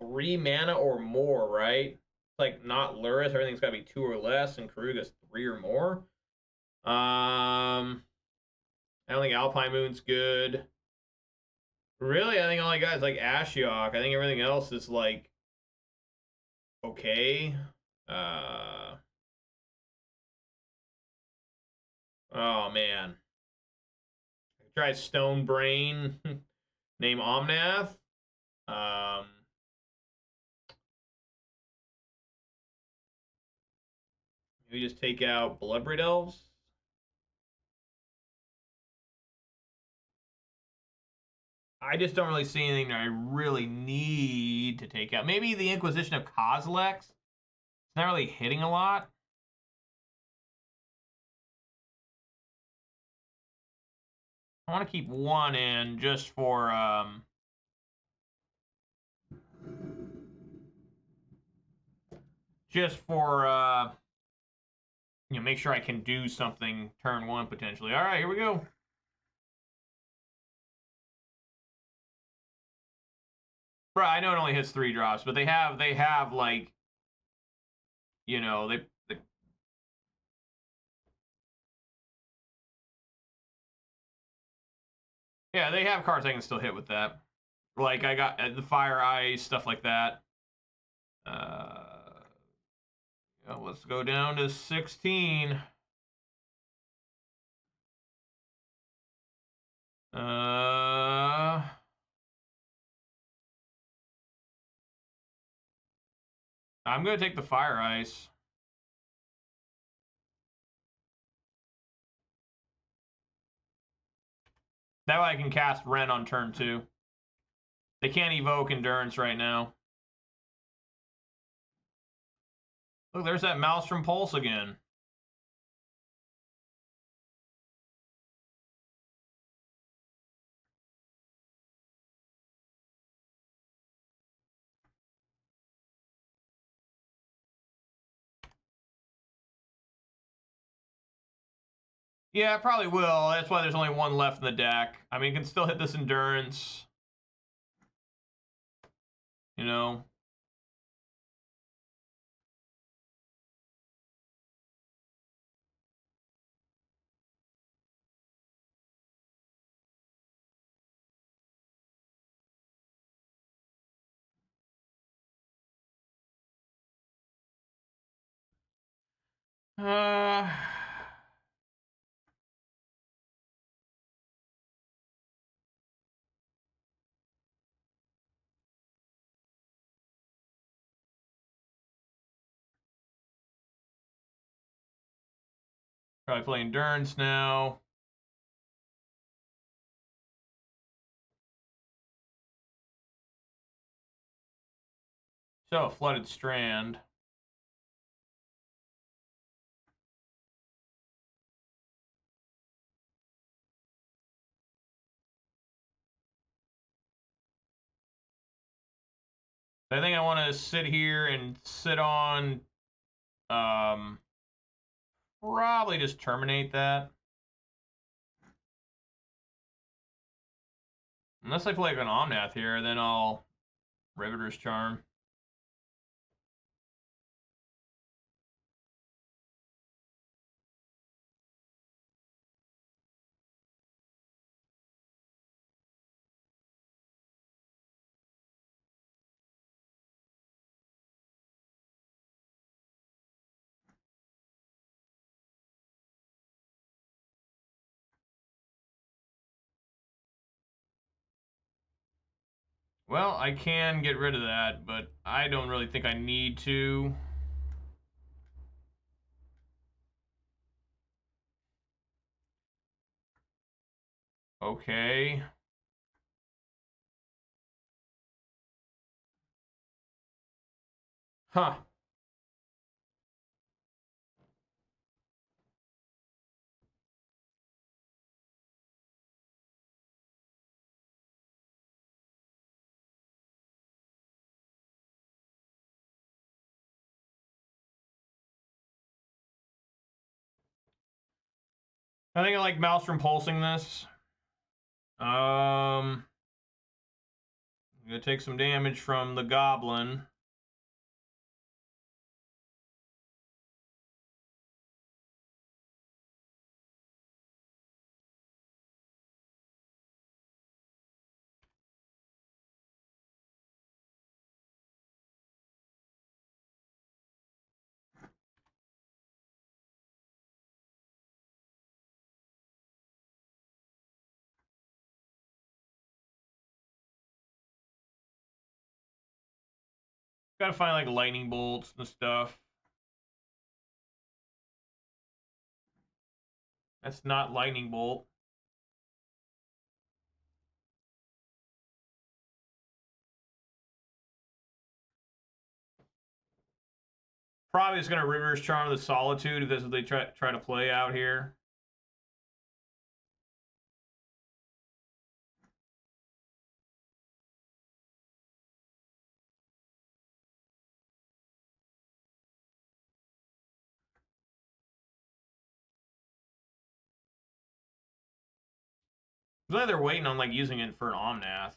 Speaker 1: 3 mana or more, right? It's like not Luris, everything's gotta be 2 or less, and Karuga's 3 or more. I don't think Alpine Moon's good. Really, I think all I got is like Ashiok. I think everything else is like okay. Oh man. I tried Stone Brain, name Omnath. Um, maybe just take out Bloodbraid Elves. I just don't really see anything that I really need to take out. Maybe the Inquisition of Kozilek. It's not really hitting a lot. I want to keep one in just for make sure I can do something turn 1 potentially. All right, here we go. Bro, I know it only hits 3 drops, but they have like, you know, they yeah, they have cards I can still hit with that. Like I got the Fire Ice, stuff like that. Let's go down to 16. I'm gonna take the Fire Ice. That way I can cast Ren on turn 2. They can't evoke Endurance right now. Look, there's that Maelstrom Pulse again. Yeah, I probably will. That's why there's only 1 left in the deck. I mean, you can still hit this Endurance. You know? Uh... Probably play Endurance now. So, a Flooded Strand. I think I want to sit here and sit on... Probably just terminate that. Unless I play like an Omnath here, then I'll Riveter's Charm. Well, I can get rid of that, but I don't really think I need to. Okay. Huh. I think I like Maelstrom pulsing this. I'm gonna take some damage from the goblin. Gotta find like lightning bolts and stuff. That's not lightning bolt. Probably just gonna reverse charm the solitude if this is what they try to play out here. Looks like they're waiting on like using it for an Omnath.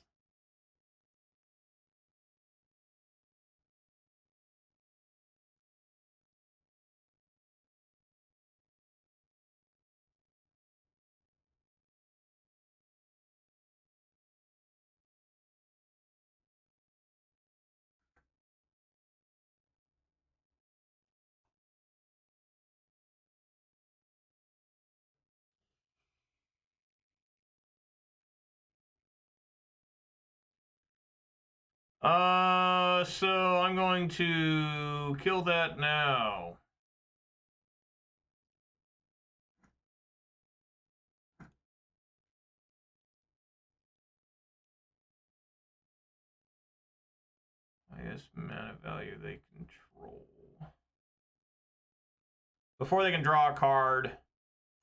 Speaker 1: So I'm going to kill that now. Highest mana value they control. Before they can draw a card,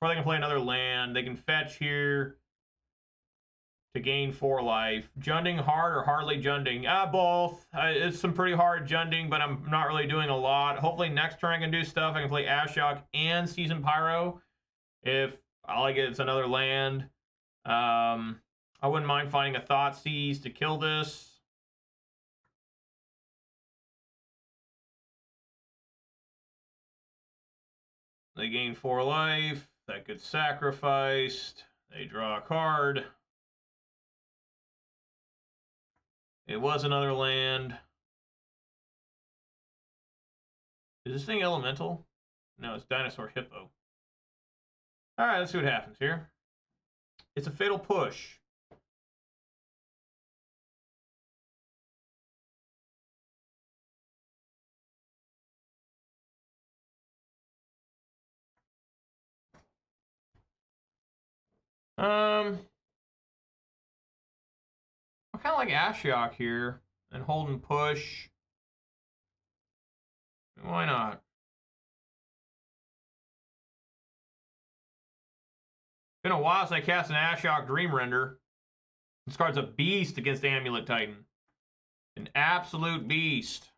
Speaker 1: before they can play another land, they can fetch here to gain 4 life. Junding hard or hardly junding? Both. It's some pretty hard junding, but I'm not really doing a lot. Hopefully next turn I can do stuff. I can play Ashiok and Season Pyro. If all I get is another land. I wouldn't mind finding a Thoughtseize to kill this. They gain 4 life. That gets sacrificed. They draw a card. It was another land. Is this thing elemental? No, it's Dinosaur Hippo. Alright, let's see what happens here. It's a fatal push. I kind of like Ashiok here and hold and push. Why not? Been a while since I cast an Ashiok Dream Render. This card's a beast against Amulet Titan. An absolute beast.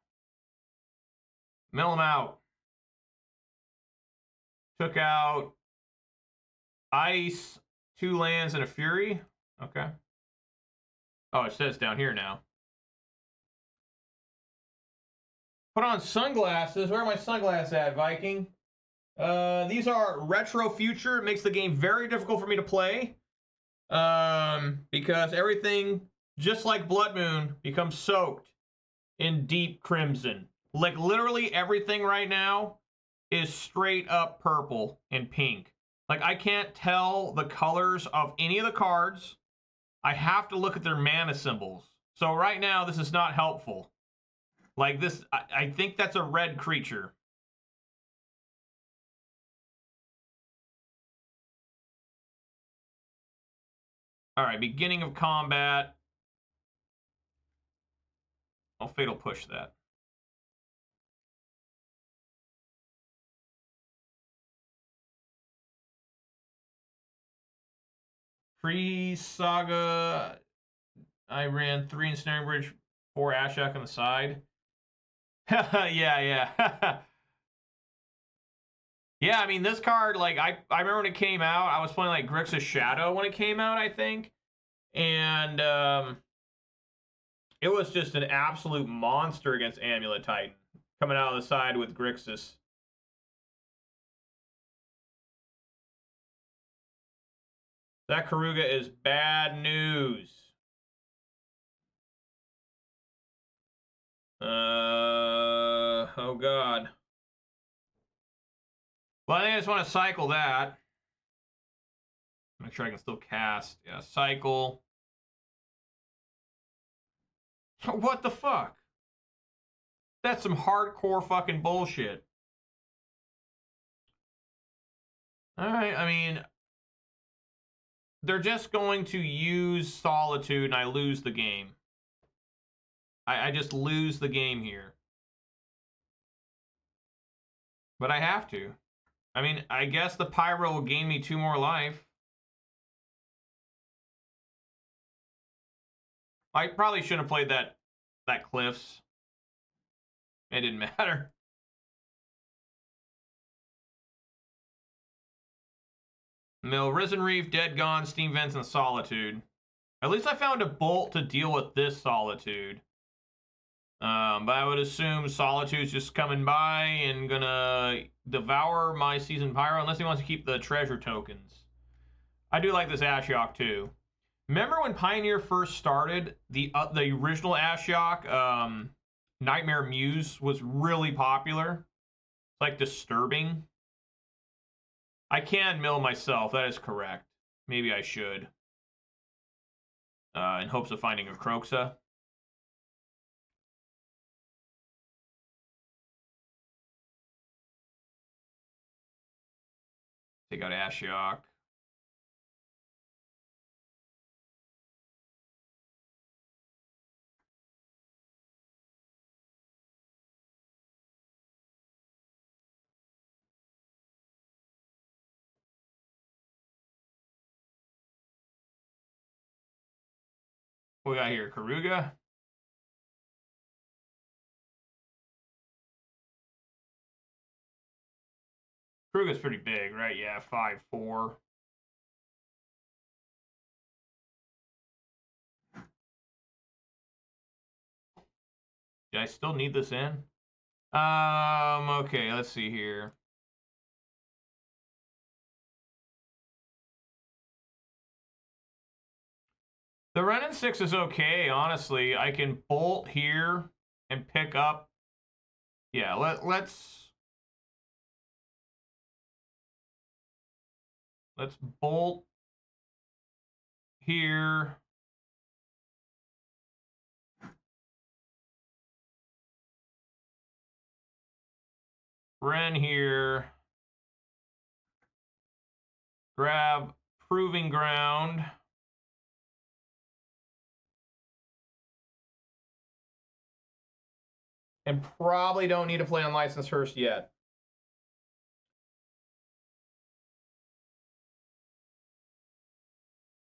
Speaker 1: Mill him out. Took out Ice, 2 lands, and a Fury. Okay. Oh, it says down here now. Put on sunglasses. Where are my sunglasses at, Viking? These are retro future. It makes the game very difficult for me to play. Because everything, just like Blood Moon, becomes soaked in deep crimson. Like literally everything right now is straight up purple and pink. Like I can't tell the colors of any of the cards. I have to look at their mana symbols. So right now, this is not helpful. Like this, I think that's a red creature. All right, beginning of combat. I'll fatal push that. Pre-saga, I ran 3 Ensnaring Bridge, 4 Ashiok on the side. Yeah. Yeah, I mean, this card, like, I remember when it came out, I was playing, like, Grixis Shadow when it came out, I think. And, it was just an absolute monster against Amulet Titan. Coming out of the side with Grixis. That Karuga is bad news. Oh god. Well, I think I just want to cycle that. Make sure I can still cast. Yeah, cycle. What the fuck? That's some hardcore fucking bullshit. Alright, I mean, they're just going to use Solitude and I lose the game. I just lose the game here. But I have to. I mean, I guess the Pyro will gain me 2 more life. I probably shouldn't have played that Cliffs. It didn't matter. Mill, Risen Reef, Dead Gone, Steam Vents, and Solitude. At least I found a bolt to deal with this Solitude. But I would assume Solitude's just coming by and gonna devour my Seasoned Pyro unless he wants to keep the treasure tokens. I do like this Ashiok too. Remember when Pioneer first started, the original Ashiok, Nightmare Muse was really popular. It's like disturbing. I can mill myself, that is correct. Maybe I should. In hopes of finding a Croxa. Take out Ashiok. What we got here? Karuga? Karuga's pretty big, right? Yeah, 5'4". Do I still need this in? Okay, let's see here. The Renin 6 is okay, honestly. I can bolt here and pick up. Yeah, let's bolt here. Ren here. Grab Proving Ground. And probably don't need to play Unlicensed Hearst yet.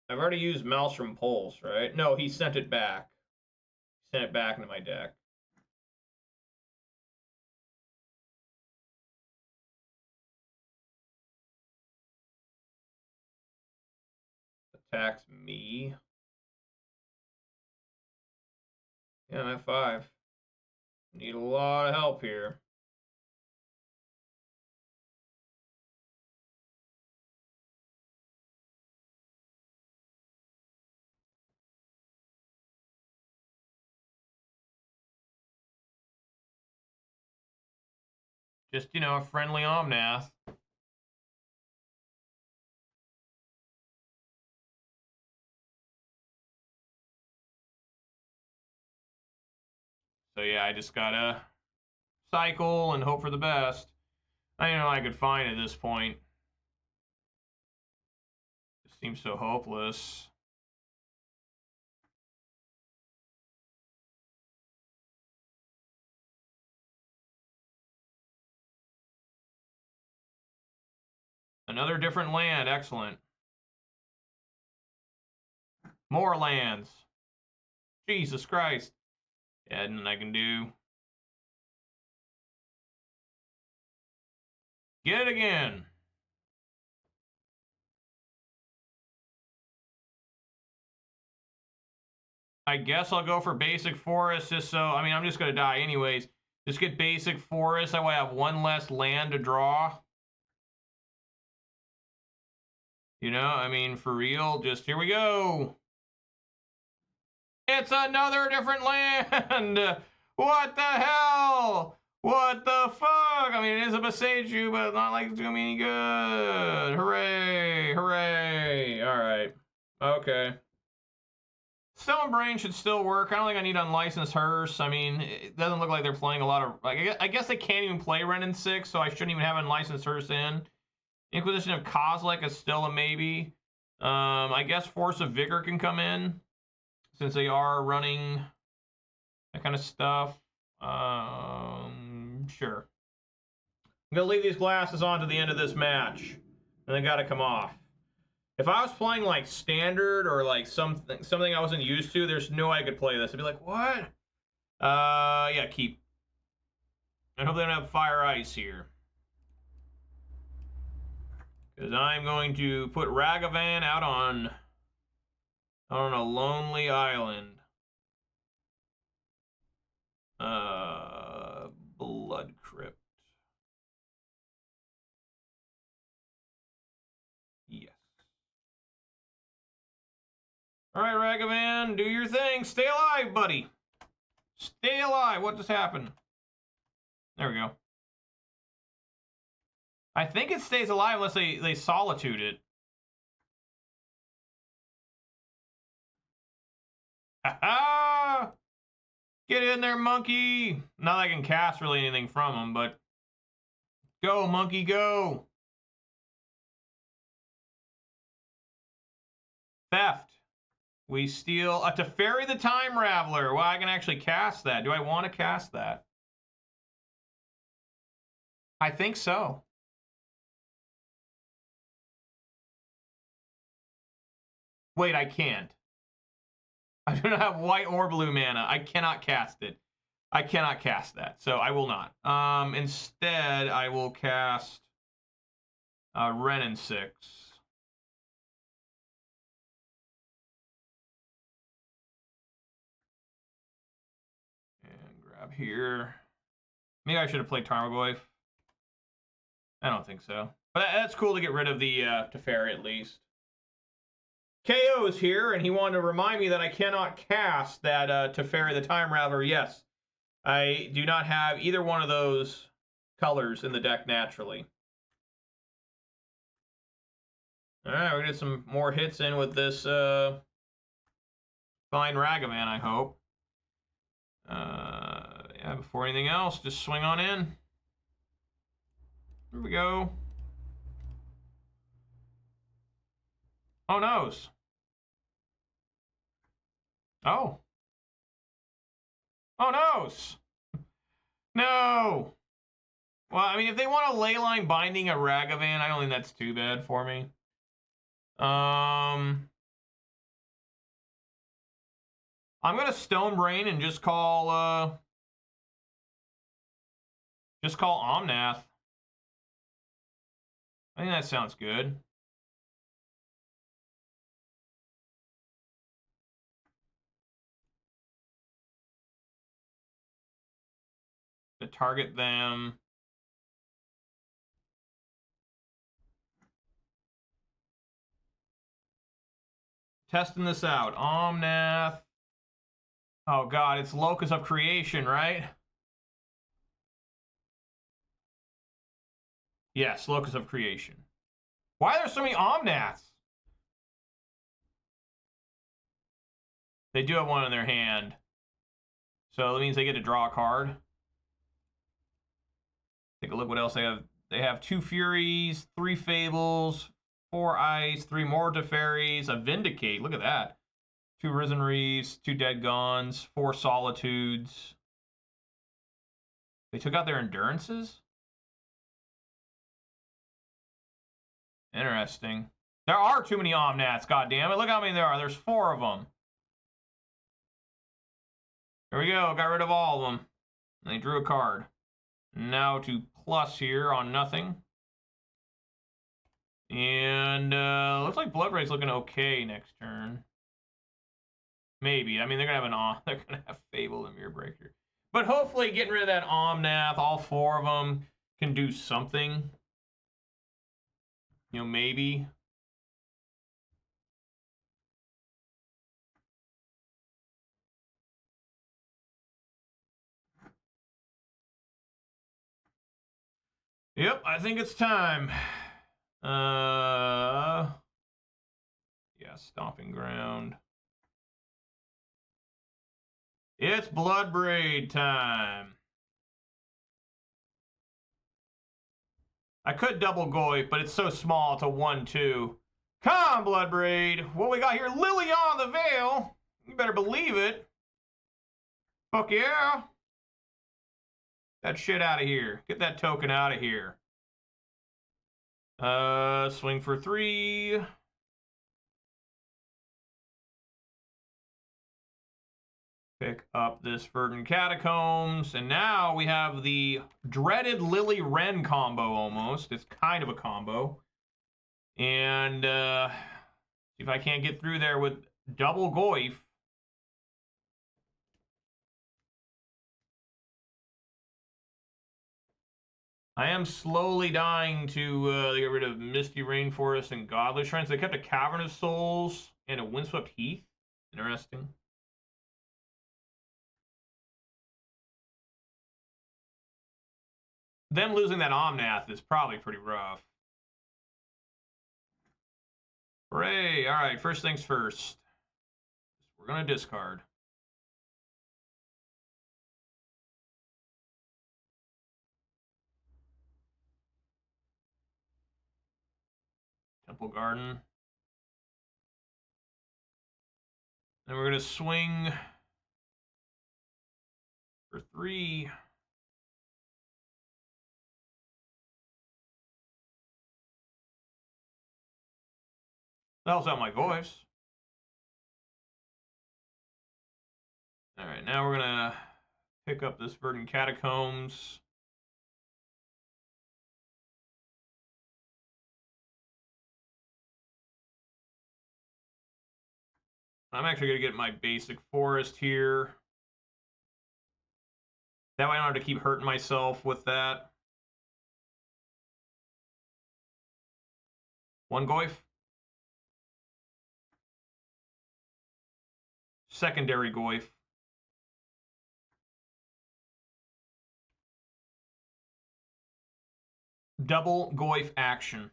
Speaker 1: I've already used Maelstrom Pulse, right? No, he sent it back. He sent it back into my deck. Attacks me. Yeah, I'm at 5. Need a lot of help here. Just, you know, a friendly Omnath. So yeah, I just gotta cycle and hope for the best. I know I could find at this point. It seems so hopeless. Another different land, excellent. More lands. Jesus Christ. Yeah, nothing I can do. Get it again. I guess I'll go for basic forest just so, I mean, I'm just going to die anyways. Just get basic forest. That way I have one less land to draw. You know, I mean, for real, just here we go. It's another different land. What the hell? What the fuck? I mean, it is a Beseiju, but not like it's doing me any good. Hooray, hooray. All right. Okay. Stone Brain should still work. I don't think I need unlicensed Hearse. I mean, it doesn't look like they're playing a lot of... Like, I guess they can't even play Ren and 6, so I shouldn't even have unlicensed Hearse in. Inquisition of Kozilek is still a maybe. I guess Force of Vigor can come in, since they are running that kind of stuff. Sure. I'm going to leave these glasses on to the end of this match, and they got to come off. If I was playing like standard or like something I wasn't used to, there's no way I could play this. I'd be like, what? Yeah, keep. I hope they don't have fire ice here. Because I'm going to put Ragavan out on a lonely island. Blood Crypt. Yes. All right, Ragavan, do your thing. Stay alive, buddy. Stay alive. What just happened? There we go. I think it stays alive unless they solitude it. Ha-ha! Get in there, monkey. Not that I can cast really anything from him, but go, monkey, go. Theft. We steal a Teferi the Time Raveler. Well, I can actually cast that. Do I want to cast that? I think so. Wait, I can't. I do not have white or blue mana. I cannot cast it. I cannot cast that, so I will not. Instead, I will cast Ren and 6. And grab here. Maybe I should have played Tarmogoyf. I don't think so. But that's cool to get rid of the Teferi at least. KO is here, and he wanted to remind me that I cannot cast that Teferi the Time Raveler. Yes, I do not have either one of those colors in the deck naturally. All right, we're going to get some more hits in with this fine Ragavan, I hope. Yeah, before anything else, just swing on in. Here we go. Oh, noes. Oh. Oh, noes. No. Well, I mean, if they want a Leyline Binding a Ragavan, I don't think that's too bad for me. I'm gonna Stone Brain and just call Omnath. I think that sounds good. To target them. Testing this out. Omnath. Oh god, it's Locus of Creation, right? Yes, Locus of Creation. Why are there so many Omnaths? They do have one in their hand. So that means they get to draw a card. Take a look what else they have. They have 2 Furies, 3 Fables, 4 Ice, 3 more Teferis, a Vindicate. Look at that. 2 Risen Reefs, 2 Dead Gones, 4 Solitudes. They took out their Endurances? Interesting. There are too many Omnaths, goddammit. Look how many there are. There's 4 of them. There we go. Got rid of all of them. And they drew a card. Now to plus here on nothing. And looks like Bloodbraid's looking okay next turn. Maybe. I mean, they're gonna have they're gonna have Fable and Mirror Breaker. But hopefully, getting rid of that Omnath, all 4 of them can do something. You know, maybe. Yep, I think it's time. Yeah, Stomping Ground. It's Bloodbraid time. I could double Goy, but it's so small. It's a 1/2. Come on, Bloodbraid. What we got here? Liliana the Veil. You better believe it. Fuck yeah. That shit out of here. Get that token out of here. Swing for 3. Pick up this Verdant Catacombs. And now we have the dreaded Lily Wren combo almost. It's kind of a combo. And see if I can't get through there with double Goyf. I am slowly dying to get rid of Misty Rainforest and Godly Shrines. They kept a Cavern of Souls and a Windswept Heath. Interesting. Them losing that Omnath is probably pretty rough. Hooray! All right, first things first. We're going to discard. Temple Garden. Then we're going to swing for 3. The hell's out my voice? All right, now we're going to pick up this Verdant Catacombs. I'm actually going to get my basic forest here. That way I don't have to keep hurting myself with that. 1 Goyf. Secondary Goyf. Double Goyf action.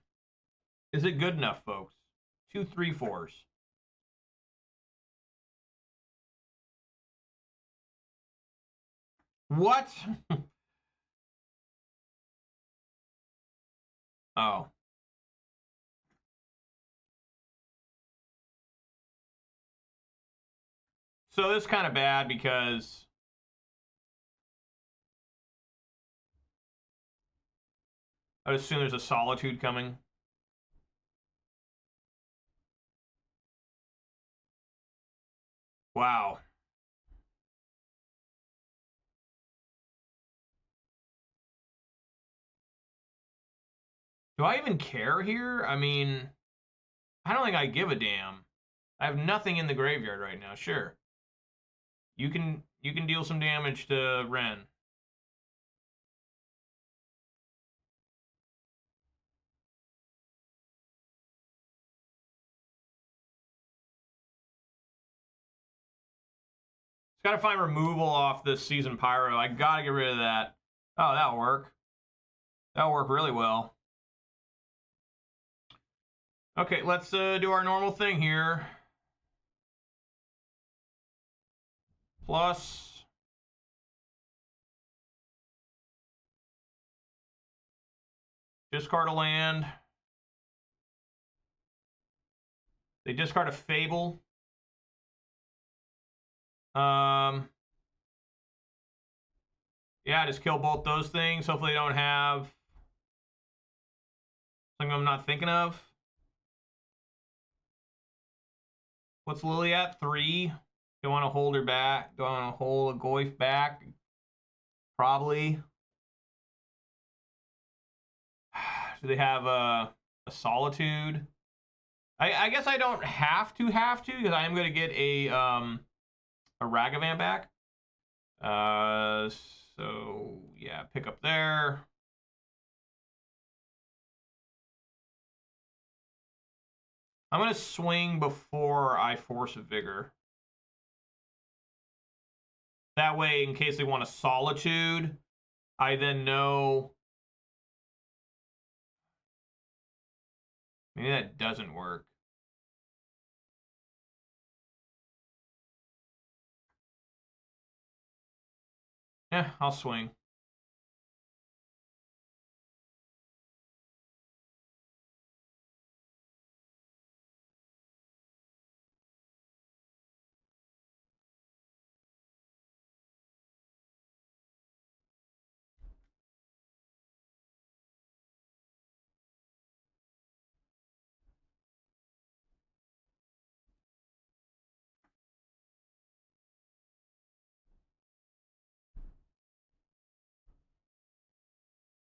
Speaker 1: Is it good enough, folks? 2 3/4s. What? Oh. So this is kind of bad because I would assume there's a Solitude coming. Wow. Do I even care here? I mean, I don't think I give a damn. I have nothing in the graveyard right now. Sure. You can deal some damage to Ren. It's got to find removal off this Season Pyro. I got to get rid of that. Oh, that'll work. That'll work really well. Okay, let's do our normal thing here. Plus. Discard a land. They discard a Fable. Yeah, just kill both those things. Hopefully they don't have something I'm not thinking of. What's Lily at? 3. Do I want to hold her back? Do I want to hold a Goyf back? Probably. Do they have a Solitude. I guess I don't have to because I am going to get a Ragavan back. So yeah, pick up there. I'm going to swing before I force a Vigor. That way, in case they want a Solitude, I then know... Maybe that doesn't work. Yeah, I'll swing.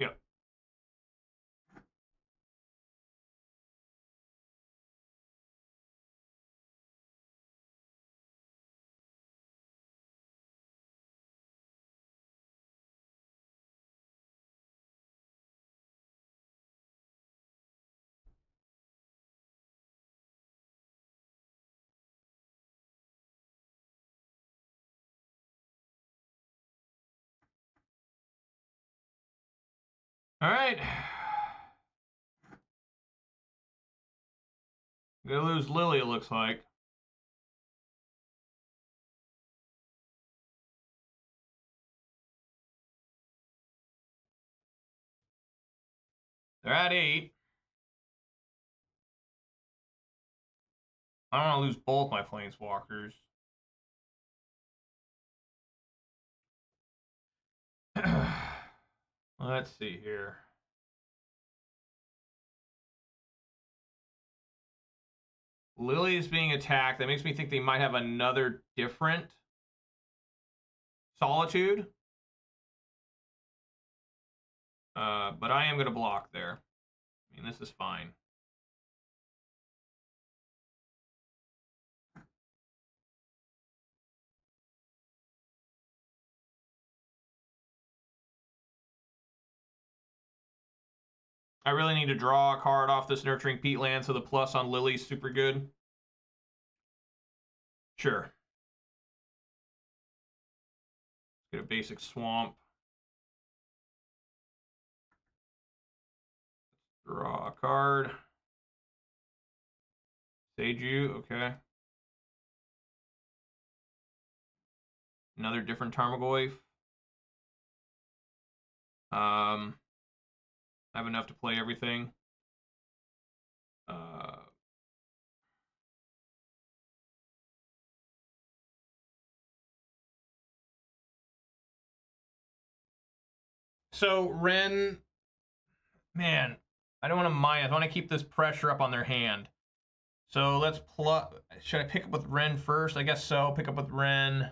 Speaker 1: Yep. All right. I'm gonna lose Lily, it looks like. They're at 8. I don't want to lose both my Planeswalkers. Let's see here. Lily is being attacked. That makes me think they might have another different Solitude. But I am going to block there. I mean, this is fine. I really need to draw a card off this Nurturing Peatland, so the plus on Lily's super good. Sure. Get a basic Swamp. Draw a card. Seiju, okay. Another different Tarmogoyf. I have enough to play everything. So Ren, man, I don't want to mind. I want to keep this pressure up on their hand. So let's plug. Should I pick up with Ren first? I guess so. Pick up with Ren.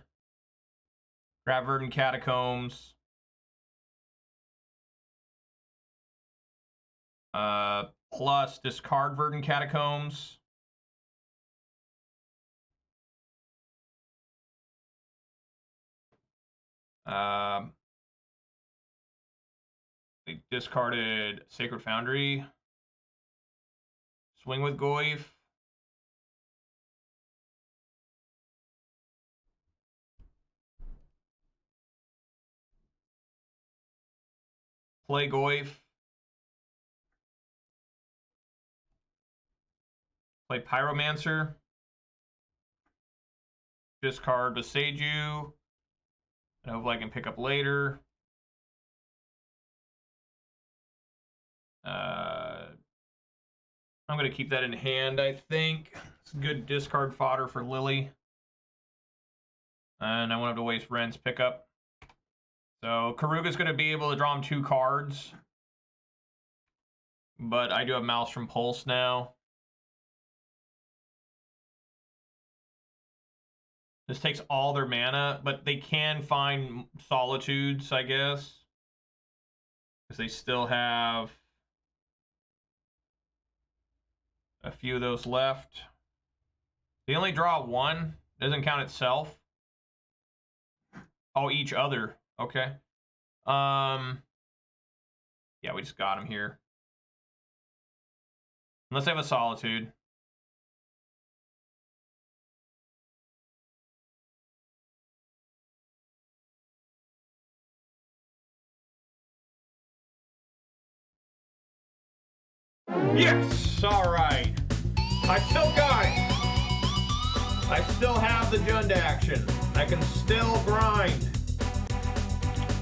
Speaker 1: Grab Verdant Catacombs. Plus discard Verdant Catacombs. They discarded Sacred Foundry. Swing with Goyf. Play Goyf. Play Pyromancer. Discard Beseiju. And hopefully I can pick up later. I'm going to keep that in hand, I think. It's good discard fodder for Lily. And I won't have to waste Ren's pickup. So Karuga's going to be able to draw him 2 cards. But I do have Maelstrom Pulse now. This takes all their mana, but they can find Solitudes, I guess. Because they still have... A few of those left. They only draw one. Doesn't count itself. Oh, each other. Okay. Yeah, we just got him here. Unless they have a Solitude. Yes! Alright. I still got it. I still have the Jund action. I can still grind.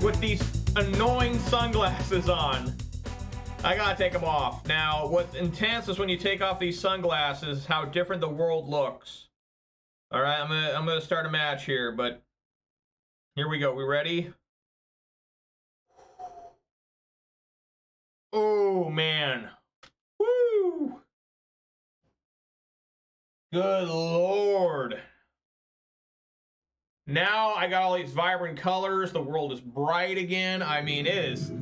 Speaker 1: With these annoying sunglasses on. I gotta take them off. Now, what's intense is when you take off these sunglasses, how different the world looks. Alright, I'm gonna start a match here, but here we go. We ready? Oh, man. Woo! Good lord. Now I got all these vibrant colors. The world is bright again. I mean, it is.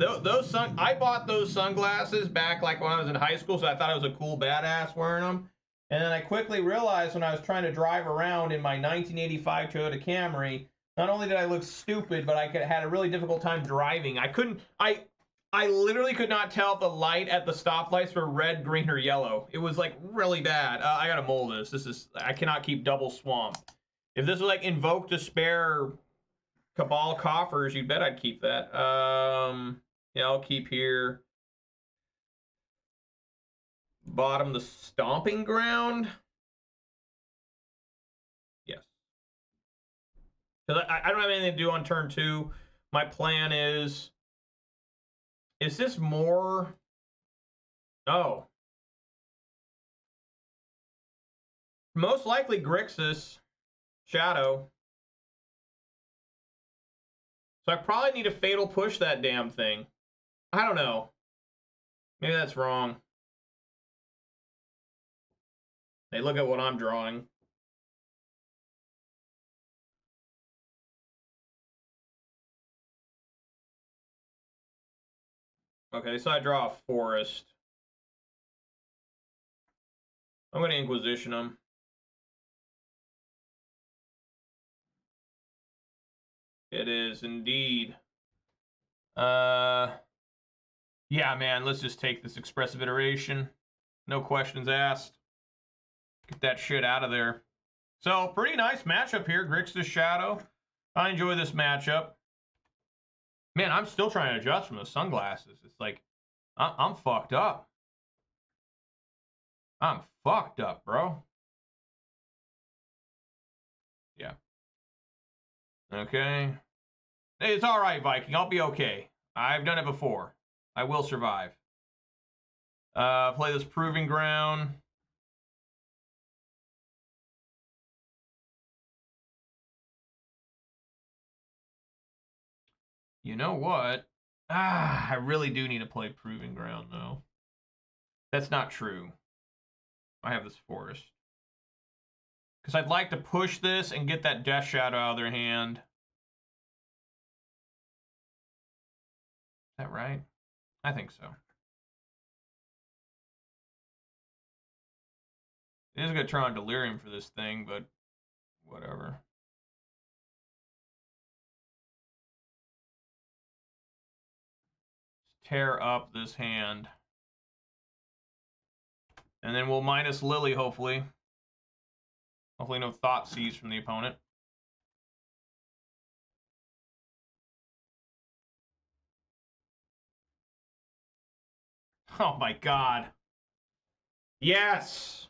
Speaker 1: I bought those sunglasses back like when I was in high school, so I thought I was a cool badass wearing them. And then I quickly realized when I was trying to drive around in my 1985 Toyota Camry, not only did I look stupid, but I had a really difficult time driving. I literally could not tell if the light at the stoplights were red, green, or yellow. It was like really bad. I gotta mold this. I cannot keep double swamp. If this was like Invoke Despair Cabal Coffers, you bet I'd keep that. Yeah, I'll keep here. Bottom the Stomping Ground. Yes. Because I don't have anything to do on turn 2. My plan is this more? Oh. Most likely Grixis. Shadow. So I probably need to Fatal Push that damn thing. I don't know. Maybe that's wrong. Hey, look at what I'm drawing. Okay, so I draw a Forest. I'm going to Inquisition him. It is indeed. Yeah, man, let's just take this Expressive Iteration. No questions asked. Get that shit out of there. So, pretty nice matchup here, Grixis Shadow. I enjoy this matchup. Man, I'm still trying to adjust from the sunglasses. It's like, I'm fucked up. I'm fucked up, bro. Yeah. Okay. Hey, it's all right, Viking. I'll be okay. I've done it before. I will survive. Play this Proving Ground. You know what? I really do need to play Proving Ground, though. That's not true. I have this Forest. Because I'd like to push this and get that Death Shadow out of their hand. Is that right? I think so. It is going to turn on Delirium for this thing, but whatever. Let's tear up this hand. And then we'll minus Lily, hopefully. Hopefully no Thoughtseize from the opponent. Oh my god. Yes!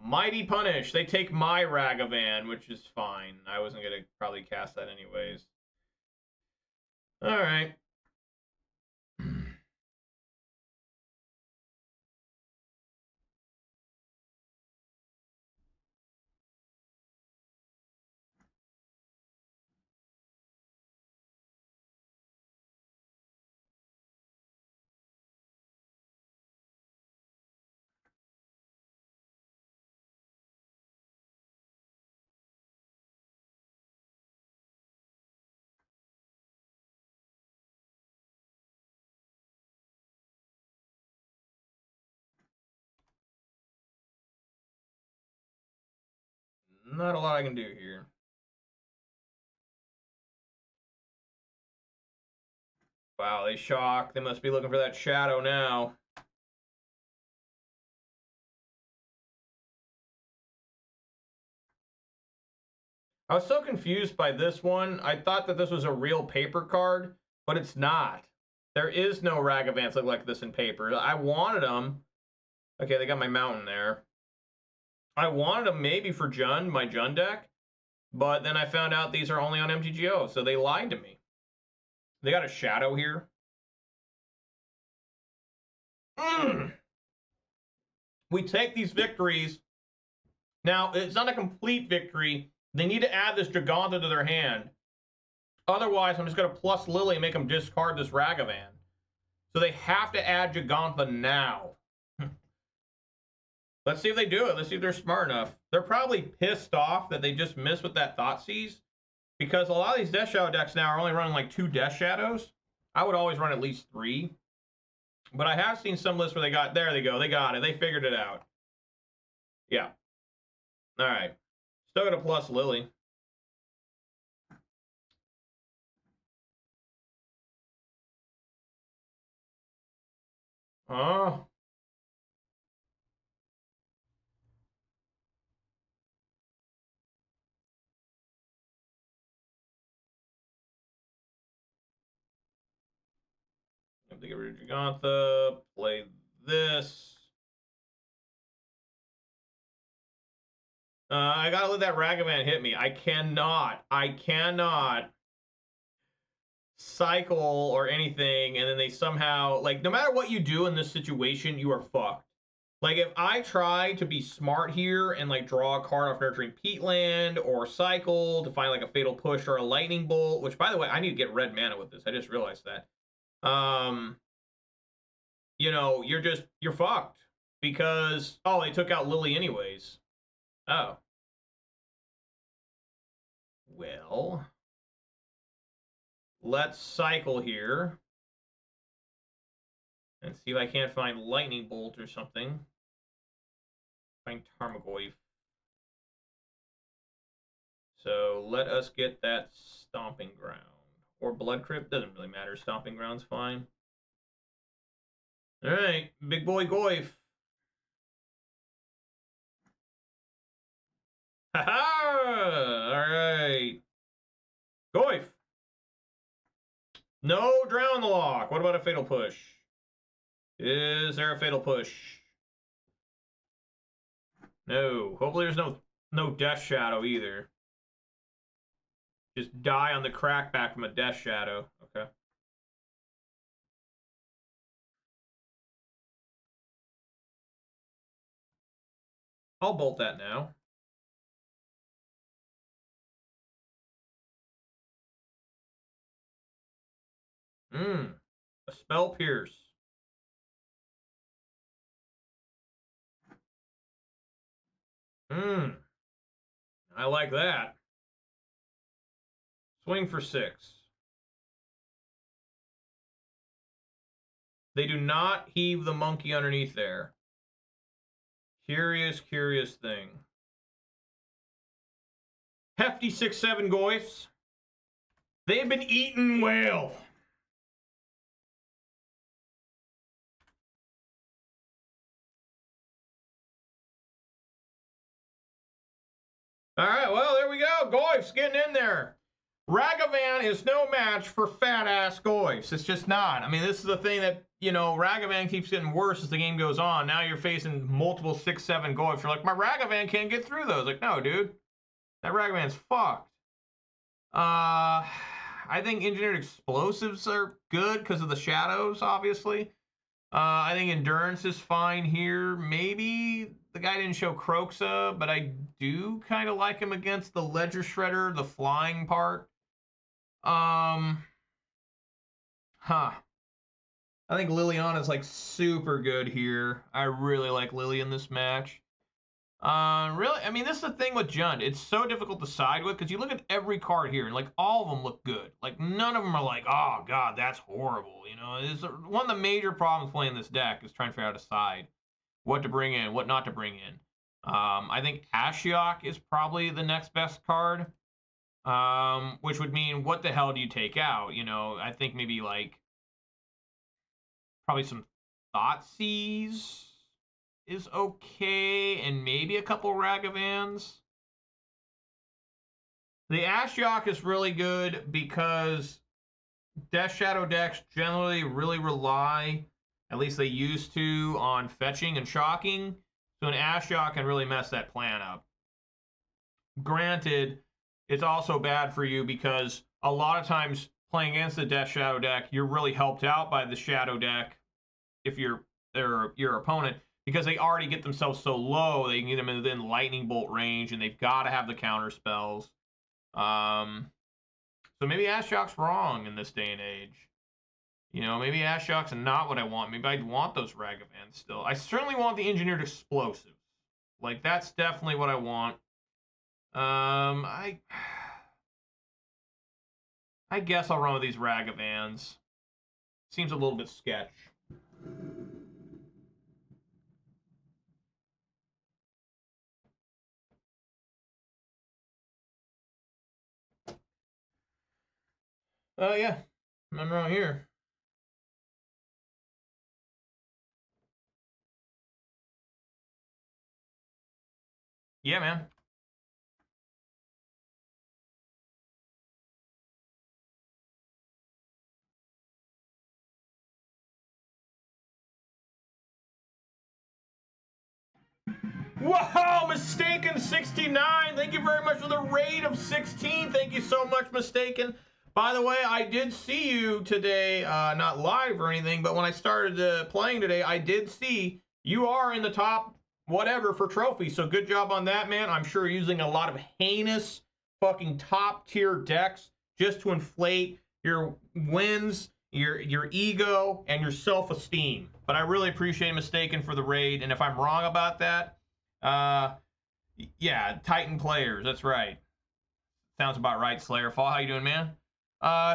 Speaker 1: Mighty Punish. They take my Ragavan, which is fine. I wasn't going to probably cast that anyways. Alright. Not a lot I can do here. Wow, they shock. They must be looking for that shadow now. I was so confused by this one. I thought that this was a real paper card, but it's not. There is no Ragavans look like this in paper. I wanted them. Okay, they got my mountain there. I wanted them maybe for Jund, my Jund deck, but then I found out these are only on MTGO, so they lied to me. They got a shadow here. We take these victories. Now, it's not a complete victory. They need to add this Giganta to their hand. Otherwise, I'm just going to plus Lily and make them discard this Ragavan. So they have to add Giganta now. Let's see if they do it. Let's see if they're smart enough. They're probably pissed off that they just missed with that Thoughtseize, because a lot of these Death Shadow decks now are only running like 2 Death Shadows. I would always run at least 3. But I have seen some lists where they got, there they go, they got it. They figured it out. Yeah. All right. Still got a plus Lily. Oh. Have to get rid of Giganta. Play this. I gotta let that Ragavan hit me. I cannot cycle or anything, and then they somehow, like, no matter what you do in this situation, you are fucked. Like, if I try to be smart here and, like, draw a card off Nurturing Peatland or cycle to find, like, a Fatal Push or a Lightning Bolt, which, by the way, I need to get red mana with this. I just realized that. You know, you're fucked. Because, oh, they took out Lily anyways. Oh. Well, let's cycle here and see if I can't find Lightning Bolt or something. Find Tarmogoyf. So let us get that Stomping Ground. Or Blood Crypt, doesn't really matter. Stomping Ground's fine. Alright, big boy Goyf. Haha! Alright. Goyf! No Drown the Lock. What about a Fatal Push? Is there a Fatal Push? No. Hopefully there's no Death Shadow either. Just die on the crackback from a Death Shadow. Okay. I'll bolt that now. A Spell Pierce. I like that. Swing for 6. They do not heave the monkey underneath there. Curious, curious thing. Hefty 6/7 Goyfs. They've been eaten well. All right, well, there we go. Goyf's getting in there. Ragavan is no match for fat-ass Goyfs. It's just not. I mean, this is the thing that, you know, Ragavan keeps getting worse as the game goes on. Now you're facing multiple 6/7 Goyfs. You're like, my Ragavan can't get through those. Like, no, dude. That Ragavan's fucked. I think Engineered Explosives are good because of the shadows, obviously. I think Endurance is fine here. Maybe the guy didn't show Croxa, but I do kind of like him against the Ledger Shredder, the flying part. I think Liliana's like super good here. I really like Lily in this match. Really, I mean, this is the thing with Jund. It's so difficult to side with because you look at every card here and like all of them look good. Like none of them are like, oh god, that's horrible. You know, it's one of the major problems playing this deck is trying to figure out a side, what to bring in, what not to bring in. I think Ashiok is probably the next best card, which would mean what the hell do you take out? You know, I think maybe like probably some Thoughtseize is okay, and maybe a couple Ragavans. The Ashiok is really good because Death Shadow decks generally really rely, at least they used to, on fetching and shocking. So an Ashiok can really mess that plan up. Granted, it's also bad for you because a lot of times playing against the Death Shadow deck, you're really helped out by the Shadow deck if you're your opponent, because they already get themselves so low, they can get them within lightning bolt range, and they've got to have the counter spells. So maybe Ashiok's wrong in this day and age. You know, maybe Ashiok's not what I want. Maybe I'd want those Ragavans still. I certainly want the Engineered Explosives. Like, that's definitely what I want. I guess I'll run with these Ragavans. Seems a little bit sketch. Yeah. Nothing wrong here. Yeah, man. Whoa, Mistaken 69. Thank you very much for the raid of 16. Thank you so much, Mistaken. By the way, I did see you today, not live or anything, but when I started playing today, I did see you are in the top whatever for trophies. So good job on that, man. I'm sure you're using a lot of heinous fucking top tier decks just to inflate your wins, your ego, and your self-esteem. But I really appreciate Mistaken for the raid. And if I'm wrong about that, yeah, Titan players. That's right. Sounds about right, Slayer. Fall, how you doing, man?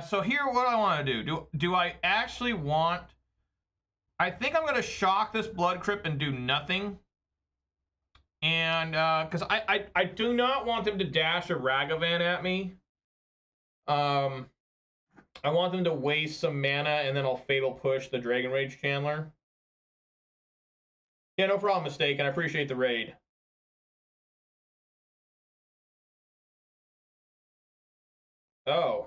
Speaker 1: So here, what do I want to do? Do I actually want? I think I'm gonna shock this Blood Crypt and do nothing. And because I do not want them to dash a Ragavan at me. I want them to waste some mana and then I'll Fatal Push the Dragon Rage Chandler. Yeah, no problem, Mistaken. I appreciate the raid. Oh.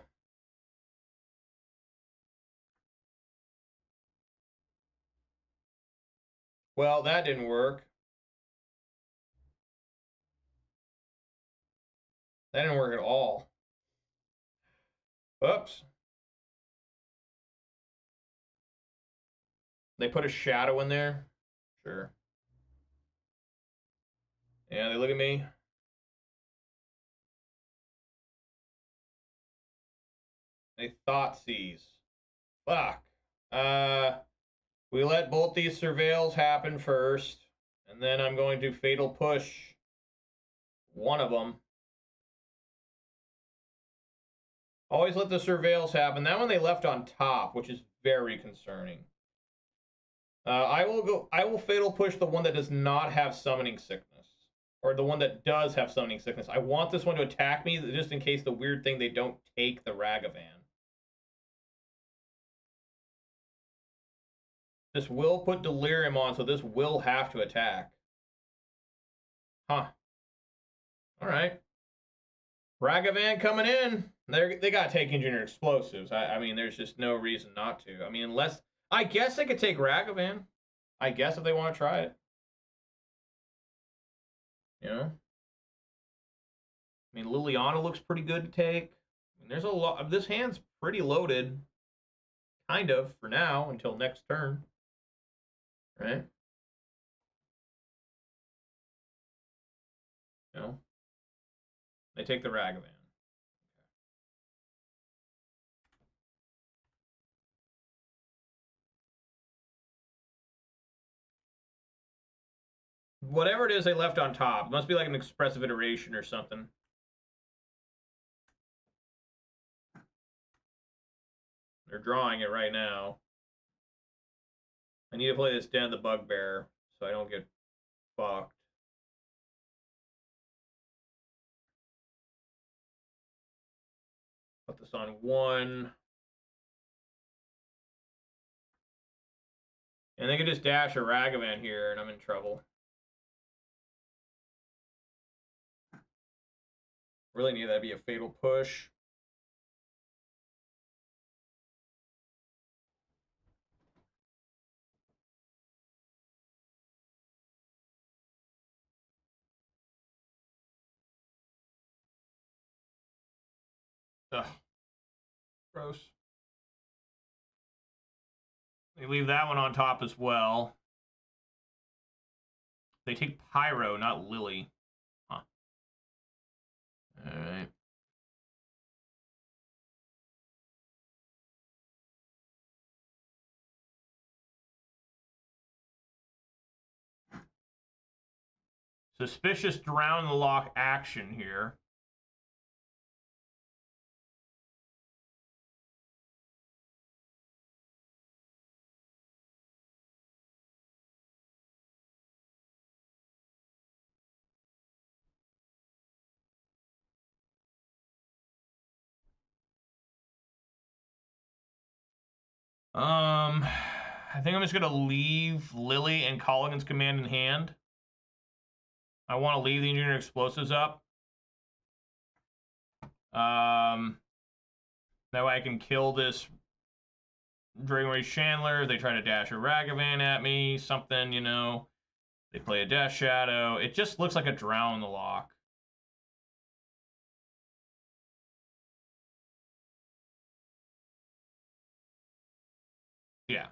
Speaker 1: Well, that didn't work. That didn't work at all. Oops. They put a shadow in there? Sure. Yeah, they look at me. They Thoughtseize. Fuck. We let both these surveils happen first, and then I'm going to Fatal Push one of them. Always let the surveils happen. That one they left on top, which is very concerning. I will Fatal Push the one that does not have Summoning Sickness. Or the one that does have Summoning Sickness. I want this one to attack me, just in case the weird thing they don't take the Ragavan. This will put Delirium on, so this will have to attack. Huh. Alright. Ragavan coming in. They got to take Engineered Explosives. I mean, there's just no reason not to. I mean, unless... I guess they could take Ragavan. I guess if they want to try it. You know? I mean, Liliana looks pretty good to take. I mean, there's a lot... This hand's pretty loaded. Kind of, for now, until next turn. Right? You know? They take the Ragavan. Whatever it is they left on top. It must be like an expressive iteration or something. They're drawing it right now. I need to play this Den of the Bugbear so I don't get fucked. focus on one. And they could just dash a Ragavan here, and I'm in trouble. Really need that to be a fatal push. Ugh. Gross. They leave that one on top as well. They take Pyro, not Lily. Huh. Alright. Suspicious drown the lock action here. I think I'm just gonna leave Lily and Colligan's command in hand. I want to leave the engineer explosives up. That way I can kill this Dragonray Chandler. They try to dash a Ragavan at me, something, you know. They play a Death Shadow. It just looks like a drown in the lock. Yeah.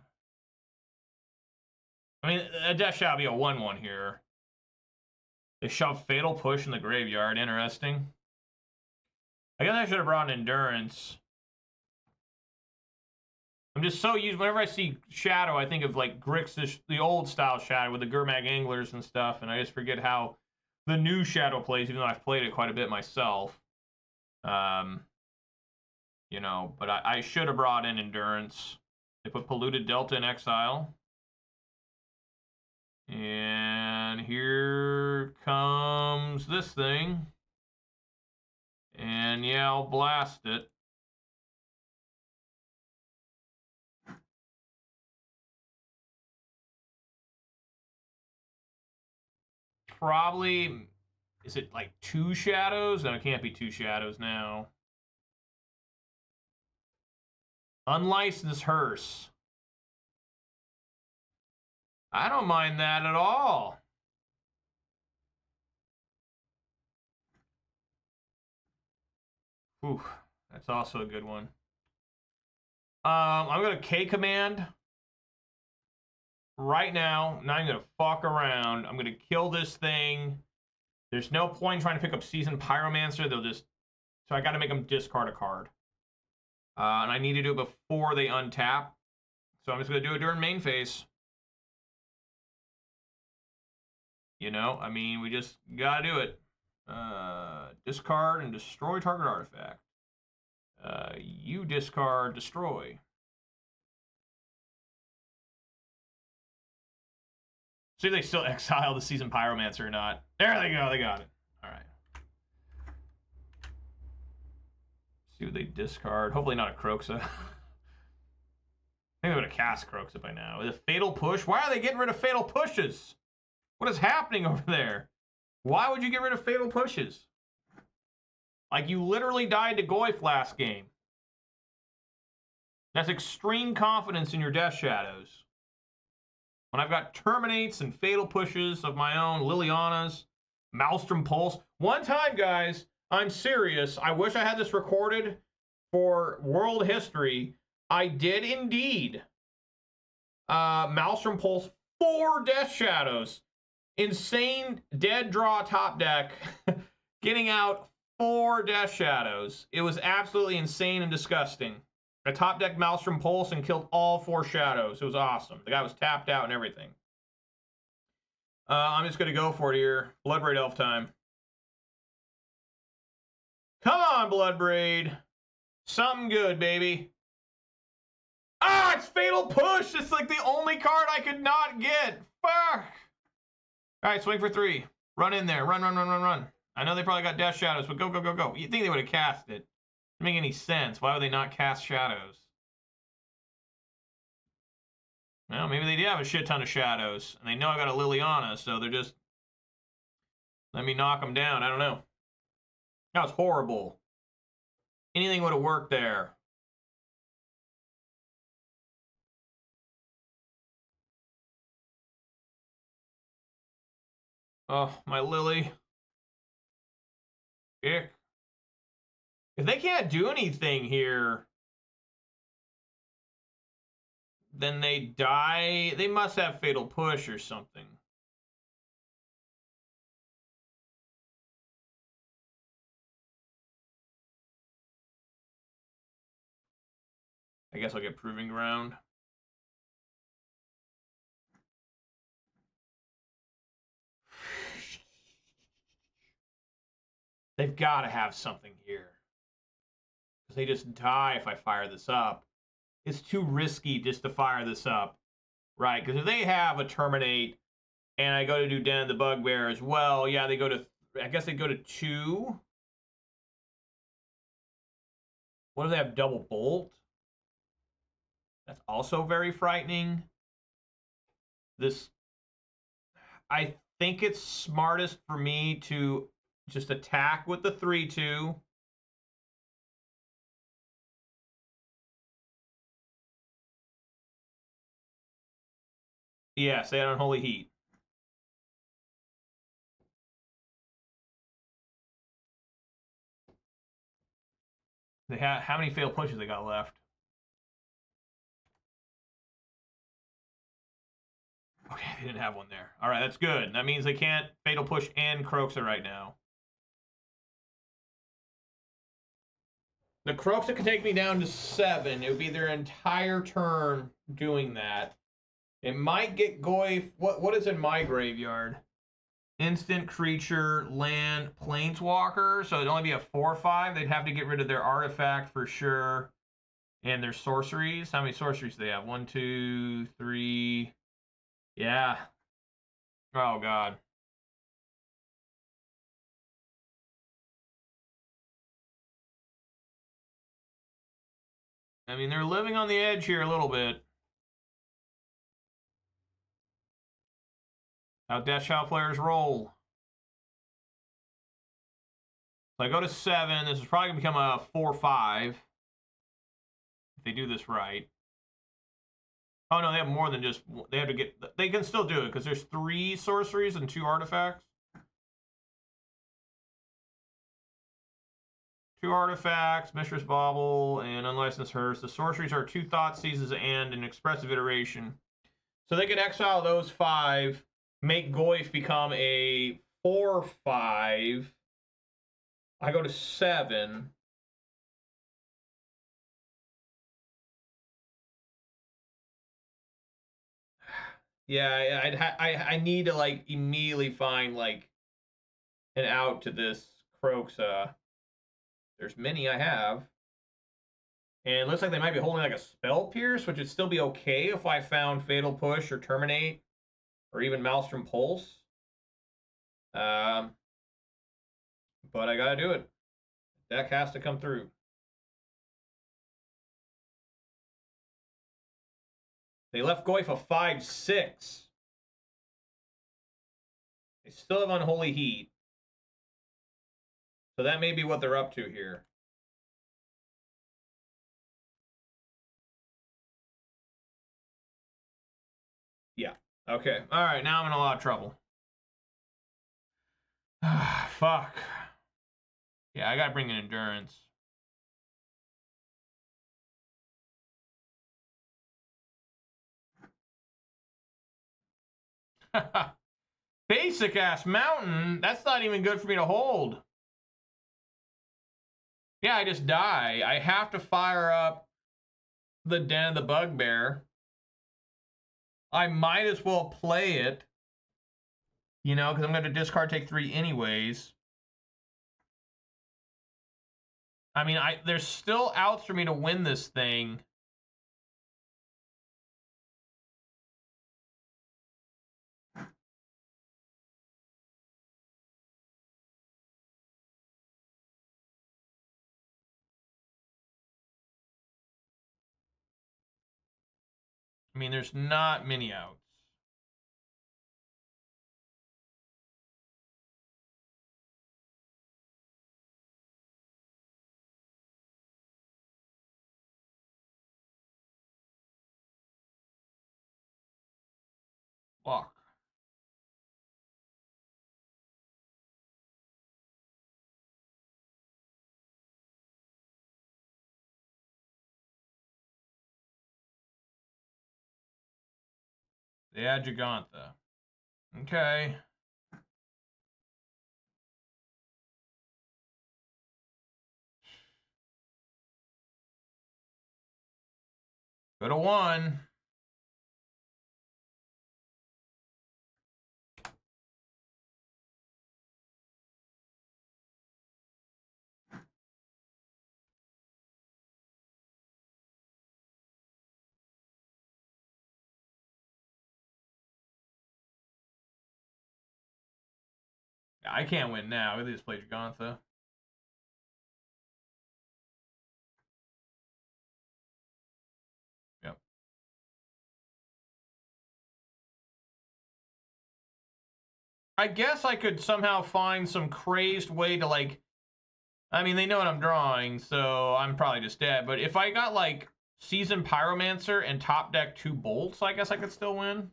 Speaker 1: I mean, a Death Shadow would be a 1-1 here. They shove Fatal Push in the graveyard. Interesting. I guess I should have brought an Endurance. I'm just so used. Whenever I see Shadow, I think of like Grixis, the old style Shadow with the Gurmag Anglers and stuff, and I just forget how the new Shadow plays, even though I've played it quite a bit myself. You know, but I should have brought in Endurance. They put Polluted Delta in exile. And here comes this thing. And yeah, I'll blast it. Probably, is it like 2 shadows? No, it can't be 2 shadows now. Unlicensed hearse. I don't mind that at all. Ooh, that's also a good one. I'm going to K-Command right now. Now I'm going to fuck around. I'm going to kill this thing. There's no point trying to pick up Seasoned Pyromancer. They'll just... So I got to make them discard a card. And I need to do it before they untap. So I'm just going to do it during main phase. You know, I mean, we just got to do it. Discard and destroy target artifact. You discard, destroy. See if they still exile the Seasoned Pyromancer or not. There they go, they got it. All right. See what they discard. Hopefully not a Kroxa. I think they would have cast Kroxa by now. With a Fatal Push? Why are they getting rid of Fatal Pushes? What is happening over there? Why would you get rid of Fatal Pushes? Like, you literally died to Goyf last game. That's extreme confidence in your Death Shadows. When I've got Terminates and Fatal Pushes of my own, Liliana's, Maelstrom Pulse. One time, guys, I'm serious. I wish I had this recorded for world history. I did indeed. Maelstrom Pulse, 4 Death Shadows. Insane dead draw top deck. Getting out 4 Death Shadows. It was absolutely insane and disgusting. I top decked Maelstrom Pulse and killed all 4 shadows. It was awesome. The guy was tapped out and everything. I'm just going to go for it here. Bloodbraid Elf time. Come on, Bloodbraid. Something good, baby. Ah, it's Fatal Push. It's like the only card I could not get. Fuck. All right, swing for 3. Run in there. Run, run, run, run, run. I know they probably got Death Shadows, but go, go, go, go. You'd think they would have cast it. make any sense. Why would they not cast shadows? Well, maybe they do have a shit ton of shadows, and they know I got a Liliana, so they're just let me knock them down. I don't know. That was horrible. Anything would have worked there. Oh, my Lily. Ick. If they can't do anything here, then they die. They must have Fatal Push or something. I guess I'll get Proving Ground. They've got to have something here. Because they just die if I fire this up. It's too risky just to fire this up. Right, because if they have a Terminate and I go to do Den of the Bugbear as well, yeah, they go to, I guess they go to 2. What do they have? Double Bolt? That's also very frightening. This, I think it's smartest for me to just attack with the 3-2. Yes, they had Unholy Heat. They have, how many failed pushes they got left? Okay, they didn't have one there. All right, that's good. That means they can't Fatal Push and Croxa right now. The Croxa could take me down to 7. It would be their entire turn doing that. It might get Goyf. What is in my graveyard? Instant creature, land, planeswalker. So it'd only be a 4/5. They'd have to get rid of their artifact for sure. And their sorceries. How many sorceries do they have? 1, 2, 3. Yeah. Oh, God. I mean, they're living on the edge here a little bit. How Death Shot players roll. So I go to 7. This is probably going to become a 4/5. If they do this right. Oh, no, they have more than just... They have to get... They can still do it, because there's 3 sorceries and 2 artifacts. 2 artifacts, Mistress Bauble, and Unlicensed Hearse. The sorceries are 2 Thoughtseizes and an Expressive Iteration. So they could exile those 5, make Goyf become a 4/5. I go to 7. Yeah, I need to, like, immediately find, like, an out to this Croxa. There's many I have. And it looks like they might be holding, like, a Spell Pierce, which would still be okay if I found Fatal Push or Terminate or even Maelstrom Pulse. But I gotta do it. Deck has to come through. They left Goyf a 5/6. They still have Unholy Heat. So that may be what they're up to here. Yeah. Okay. All right. Now I'm in a lot of trouble. Fuck. Yeah, I gotta bring in Endurance. Basic ass mountain. That's not even good for me to hold. Yeah, I just die. I have to fire up the Den of the Bugbear. I might as well play it, you know, because I'm going to discard take 3 anyways. I mean, there's still outs for me to win this thing. mean, there's not many outs. Block. They add Gigantha. Okay. Go to 1. I can't win now. They just play Gigantha. Yep. I guess I could somehow find some crazed way to, like... I mean, they know what I'm drawing, so I'm probably just dead. But if I got, like, Seasoned Pyromancer and top deck 2 bolts, I guess I could still win.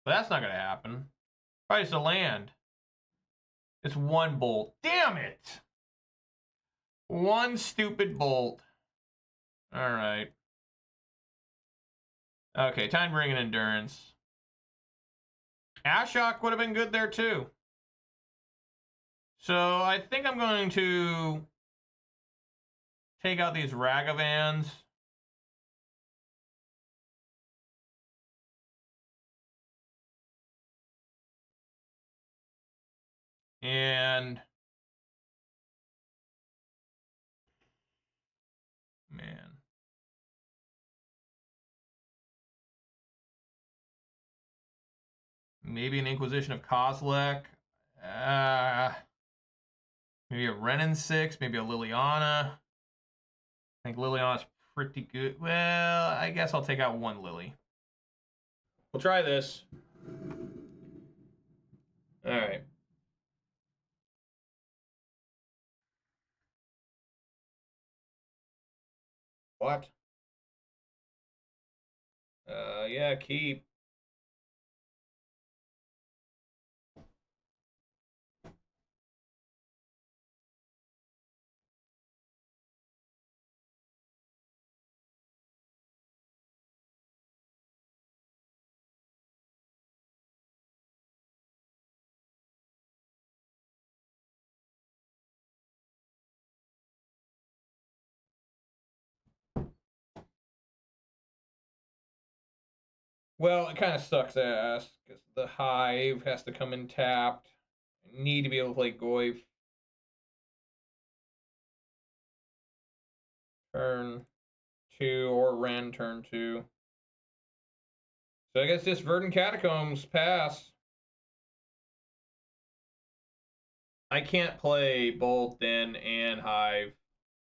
Speaker 1: But that's not going to happen. Probably just a land. It's 1 bolt. Damn it! 1 stupid bolt. Alright. Okay, time to bring in Endurance. Ashok would have been good there, too. So, I think I'm going to take out these Ragavans. And... man. Maybe an Inquisition of Kozilek. Maybe a Renin 6. Maybe a Liliana. I think Liliana's pretty good. Well, I guess I'll take out 1 Lily. We'll try this. All right. What? Yeah, keep. Well, it kind of sucks ass because the Hive has to come in tapped. I need to be able to play Goyf. Turn 2 or Ren turn 2. So I guess just Verdant Catacombs pass. I can't play both Den and Hive.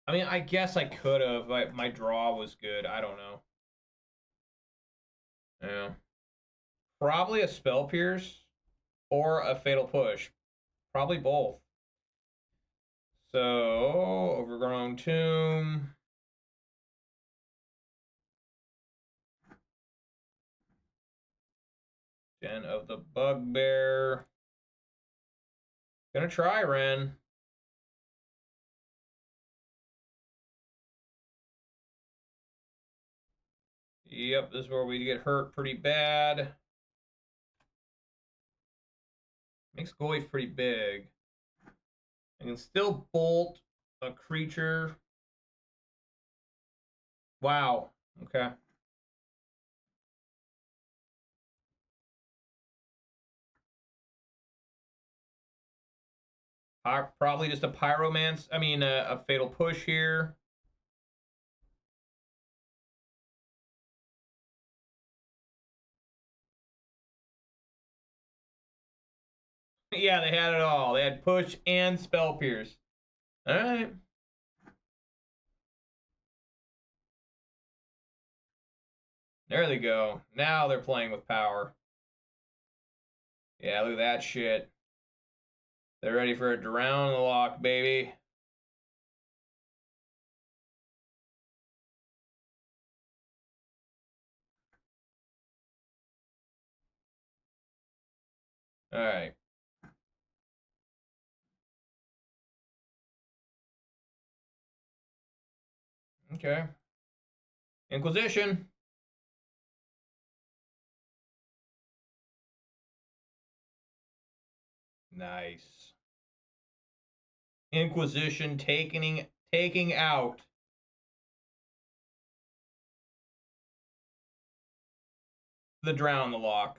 Speaker 1: I mean, I guess I could have. My draw was good. I don't know. Yeah. Probably a Spell Pierce or a Fatal Push. Probably both. So, Overgrown Tomb. Den of the Bugbear. Gonna try Ren. Yep, this is where we get hurt pretty bad. Makes Goyf pretty big. I can still bolt a creature. Wow. Okay. Probably just a Pyromance. I mean, a Fatal Push here. Yeah, they had it all. They had Push and Spell Pierce. All right. There they go. Now they're playing with power. Yeah, look at that shit. They're ready for a drown the lock, baby. All right. Okay. Inquisition. Nice. Inquisition taking out the drown the lock.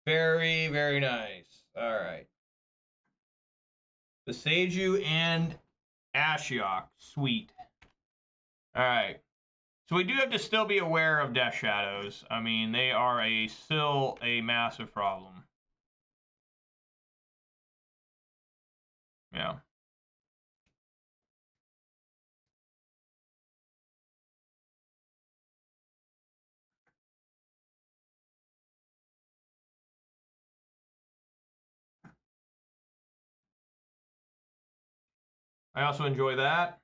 Speaker 1: Very, very nice. All right. Beseiju and Ashiok. Sweet. All right. So we do have to still be aware of Death Shadows. I mean, they are still a massive problem. Yeah. I also enjoy that.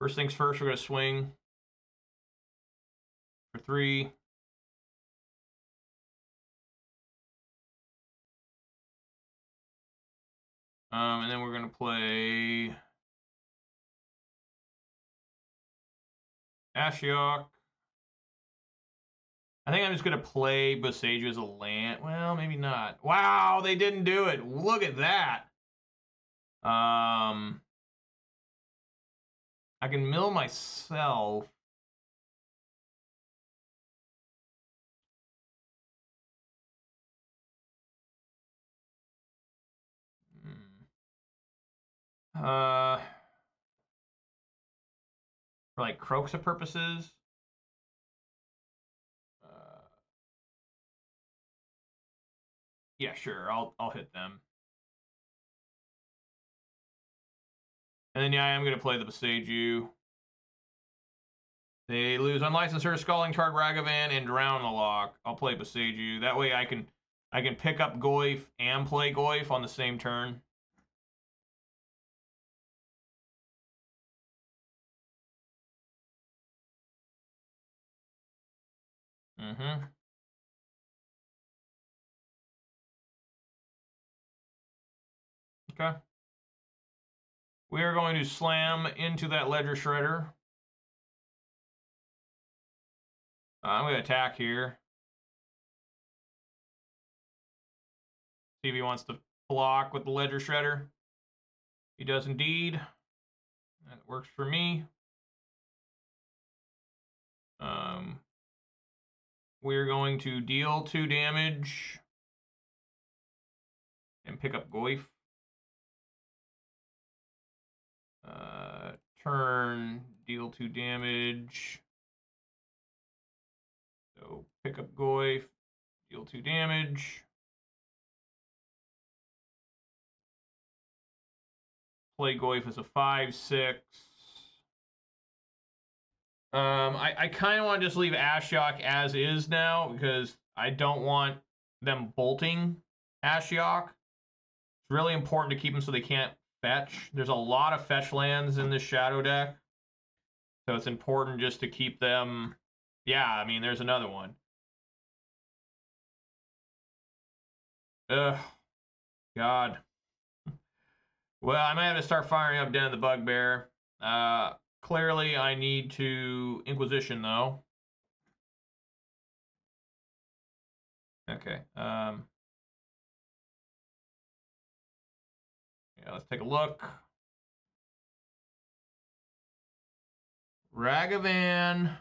Speaker 1: First things first, we're going to swing for 3. And then we're going to play Ashiok. I think I'm just going to play Beseiju as a land. Well, maybe not. Wow, they didn't do it. Look at that. I can mill myself. For like Croxa purposes. Yeah, sure. I'll hit them. And then yeah, I am gonna play the Beseiju. They lose Unlicensed Her, Scalding Targ, Ragavan, and Drown the Lock. I'll play Beseiju. That way I can pick up Goyf and play Goyf on the same turn. Mm-hmm. Okay. We are going to slam into that Ledger Shredder. I'm going to attack here. See if he wants to block with the Ledger Shredder. He does indeed. That works for me. We're going to deal 2 damage and pick up Goyf. Turn, deal 2 damage. So pick up Goyf, deal 2 damage. Play Goyf as a 5/6. I kind of want to just leave Ashiok as is now because I don't want them bolting Ashiok. It's really important to keep them so they can't fetch. There's a lot of fetch lands in this shadow deck. So it's important just to keep them. Yeah, I mean, there's another one. Ugh. God. Well, I might have to start firing up Den of the Bugbear. Clearly, I need to Inquisition, though. Okay. Yeah, let's take a look. Ragavan,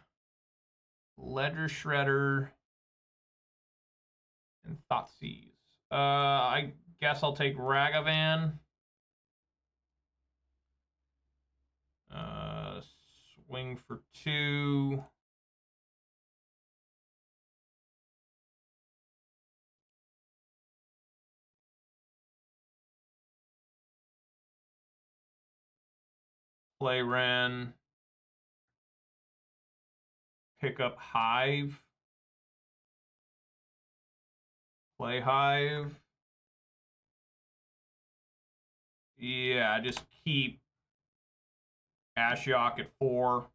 Speaker 1: Ledger Shredder, and Thoughtseize. I guess I'll take Ragavan. Swing for 2. Play Ren. pick up Hive. Play Hive. Yeah, just keep Ashiok at 4.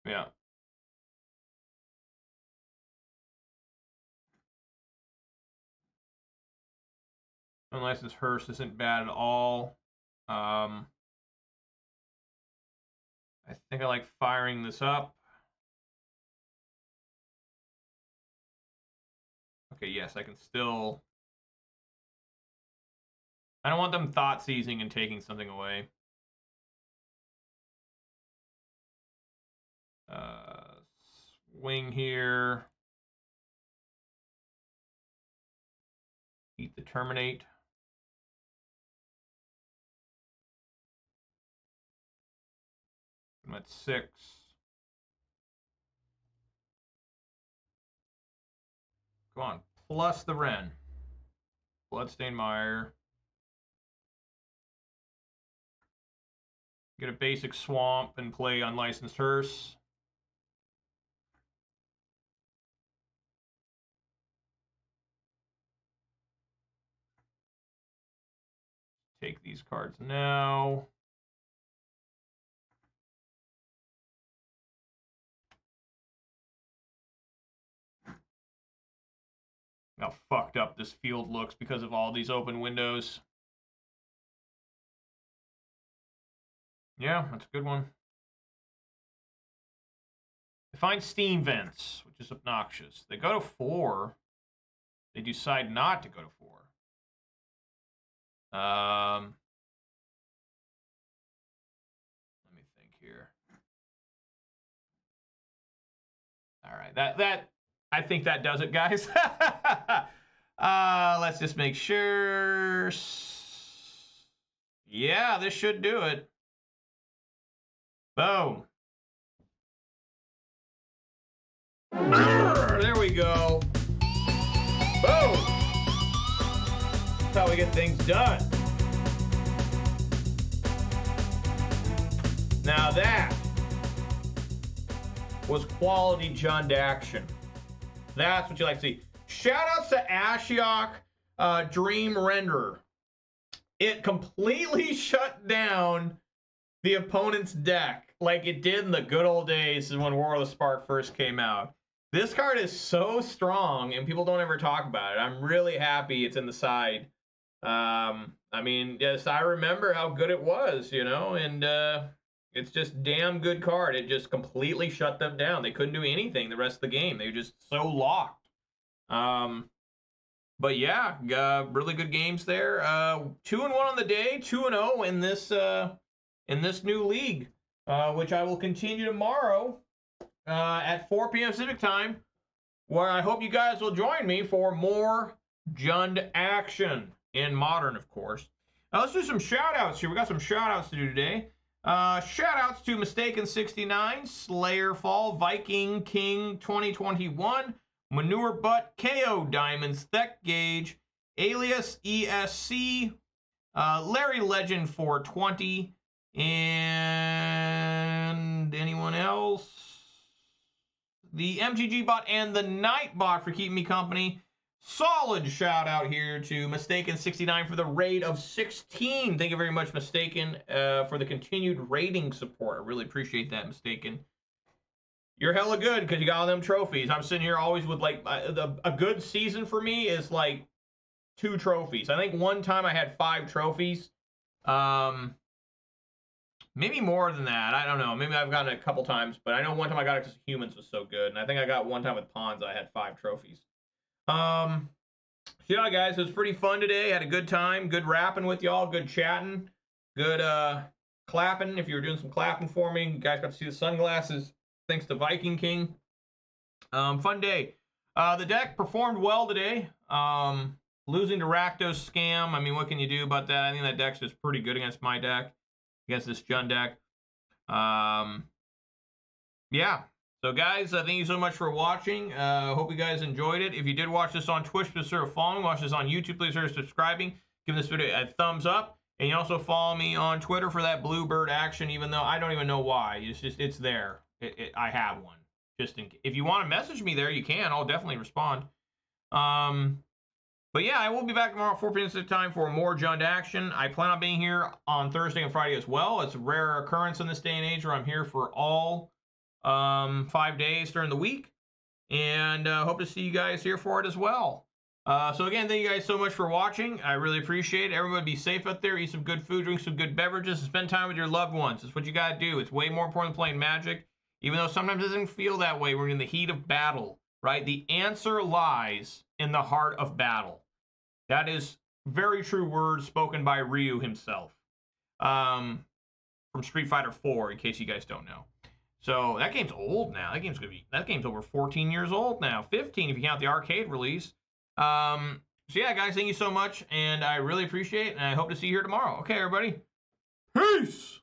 Speaker 1: Yeah. Unlicensed Hearst isn't bad at all. I think I like firing this up. Okay, yes, I can still... I don't want them thought seizing and taking something away. Swing here. Eat the terminate. I'm at 6. Come on, plus the Wren. Bloodstained Mire. Get a basic Swamp and play Unlicensed Hearse. Take these cards now. How fucked up this field looks because of all these open windows. Yeah, that's a good one. They find Steam Vents, which is obnoxious. They go to 4. They decide not to go to 4. Let me think here. All right, that I think that does it, guys. Let's just make sure. Yeah, this should do it. Boom. There we go. Boom. That's how we get things done. Now that was quality Jund action. That's what you like to see. Shout outs to Ashiok Dream Renderer. It completely shut down the opponent's deck like it did in the good old days when War of the Spark first came out. This card is so strong, and people don't ever talk about it. I'm really happy it's in the side. I mean, yes, I remember how good it was, you know, and it's just damn good card. It just completely shut them down. They couldn't do anything the rest of the game. They were just so locked. But yeah, really good games there. 2-1 on the day, 2-0 in this new league, which I will continue tomorrow at 4 p.m. Pacific time, where I hope you guys will join me for more Jund action in Modern, of course. Now let's do some shout-outs here. We got some shout-outs to do today. Shout-outs to Mistaken69, Slayerfall, Viking King 2021, Manure Butt, KO Diamonds, Tech Gauge, Alias ESC, Larry Legend 420, and anyone else? The MTG bot and the Night bot for keeping me company. Solid shout out here to Mistaken69 for the raid of 16. Thank you very much, Mistaken, for the continued raiding support. I really appreciate that, Mistaken. You're hella good because you got all them trophies. I'm sitting here always with like a good season for me is like 2 trophies. I think one time I had 5 trophies. Maybe more than that. I don't know. Maybe I've gotten it a couple times, but I know one time I got it because Humans was so good, and I think I got one time with Pawns. I had 5 trophies. Yeah, guys, it was pretty fun today. Had a good time. Good rapping with y'all. Good chatting. Good clapping. If you were doing some clapping for me, you guys got to see the sunglasses. Thanks to Viking King. Fun day. The deck performed well today. Losing to Rakdos scam. I mean, what can you do about that? I think that deck's just pretty good against my deck. Against this Jund deck. Yeah. So, guys, thank you so much for watching. Hope you guys enjoyed it. If you did watch this on Twitch, please consider following. Watch this on YouTube, please consider subscribing. Give this video a thumbs up. And you also follow me on Twitter for that Bluebird action, even though I don't even know why. It's there. I have one. If you want to message me there, you can. I'll definitely respond. But yeah, I will be back tomorrow at 4 p.m. Pacific time for more Jund action. I plan on being here on Thursday and Friday as well. It's a rare occurrence in this day and age where I'm here for all 5 days during the week. And hope to see you guys here for it as well. So again, thank you guys so much for watching. I really appreciate it. Everybody be safe out there. Eat some good food, drink some good beverages, and spend time with your loved ones. It's what you got to do. It's way more important than playing Magic, even though sometimes it doesn't feel that way. We're in the heat of battle, right? The answer lies in the heart of battle. That is very true words spoken by Ryu himself from Street Fighter 4, in case you guys don't know. So that game's old now. That game's over 14 years old now. 15 if you count the arcade release. So yeah, guys, thank you so much, and I really appreciate it, and I hope to see you here tomorrow. Okay, everybody. Peace!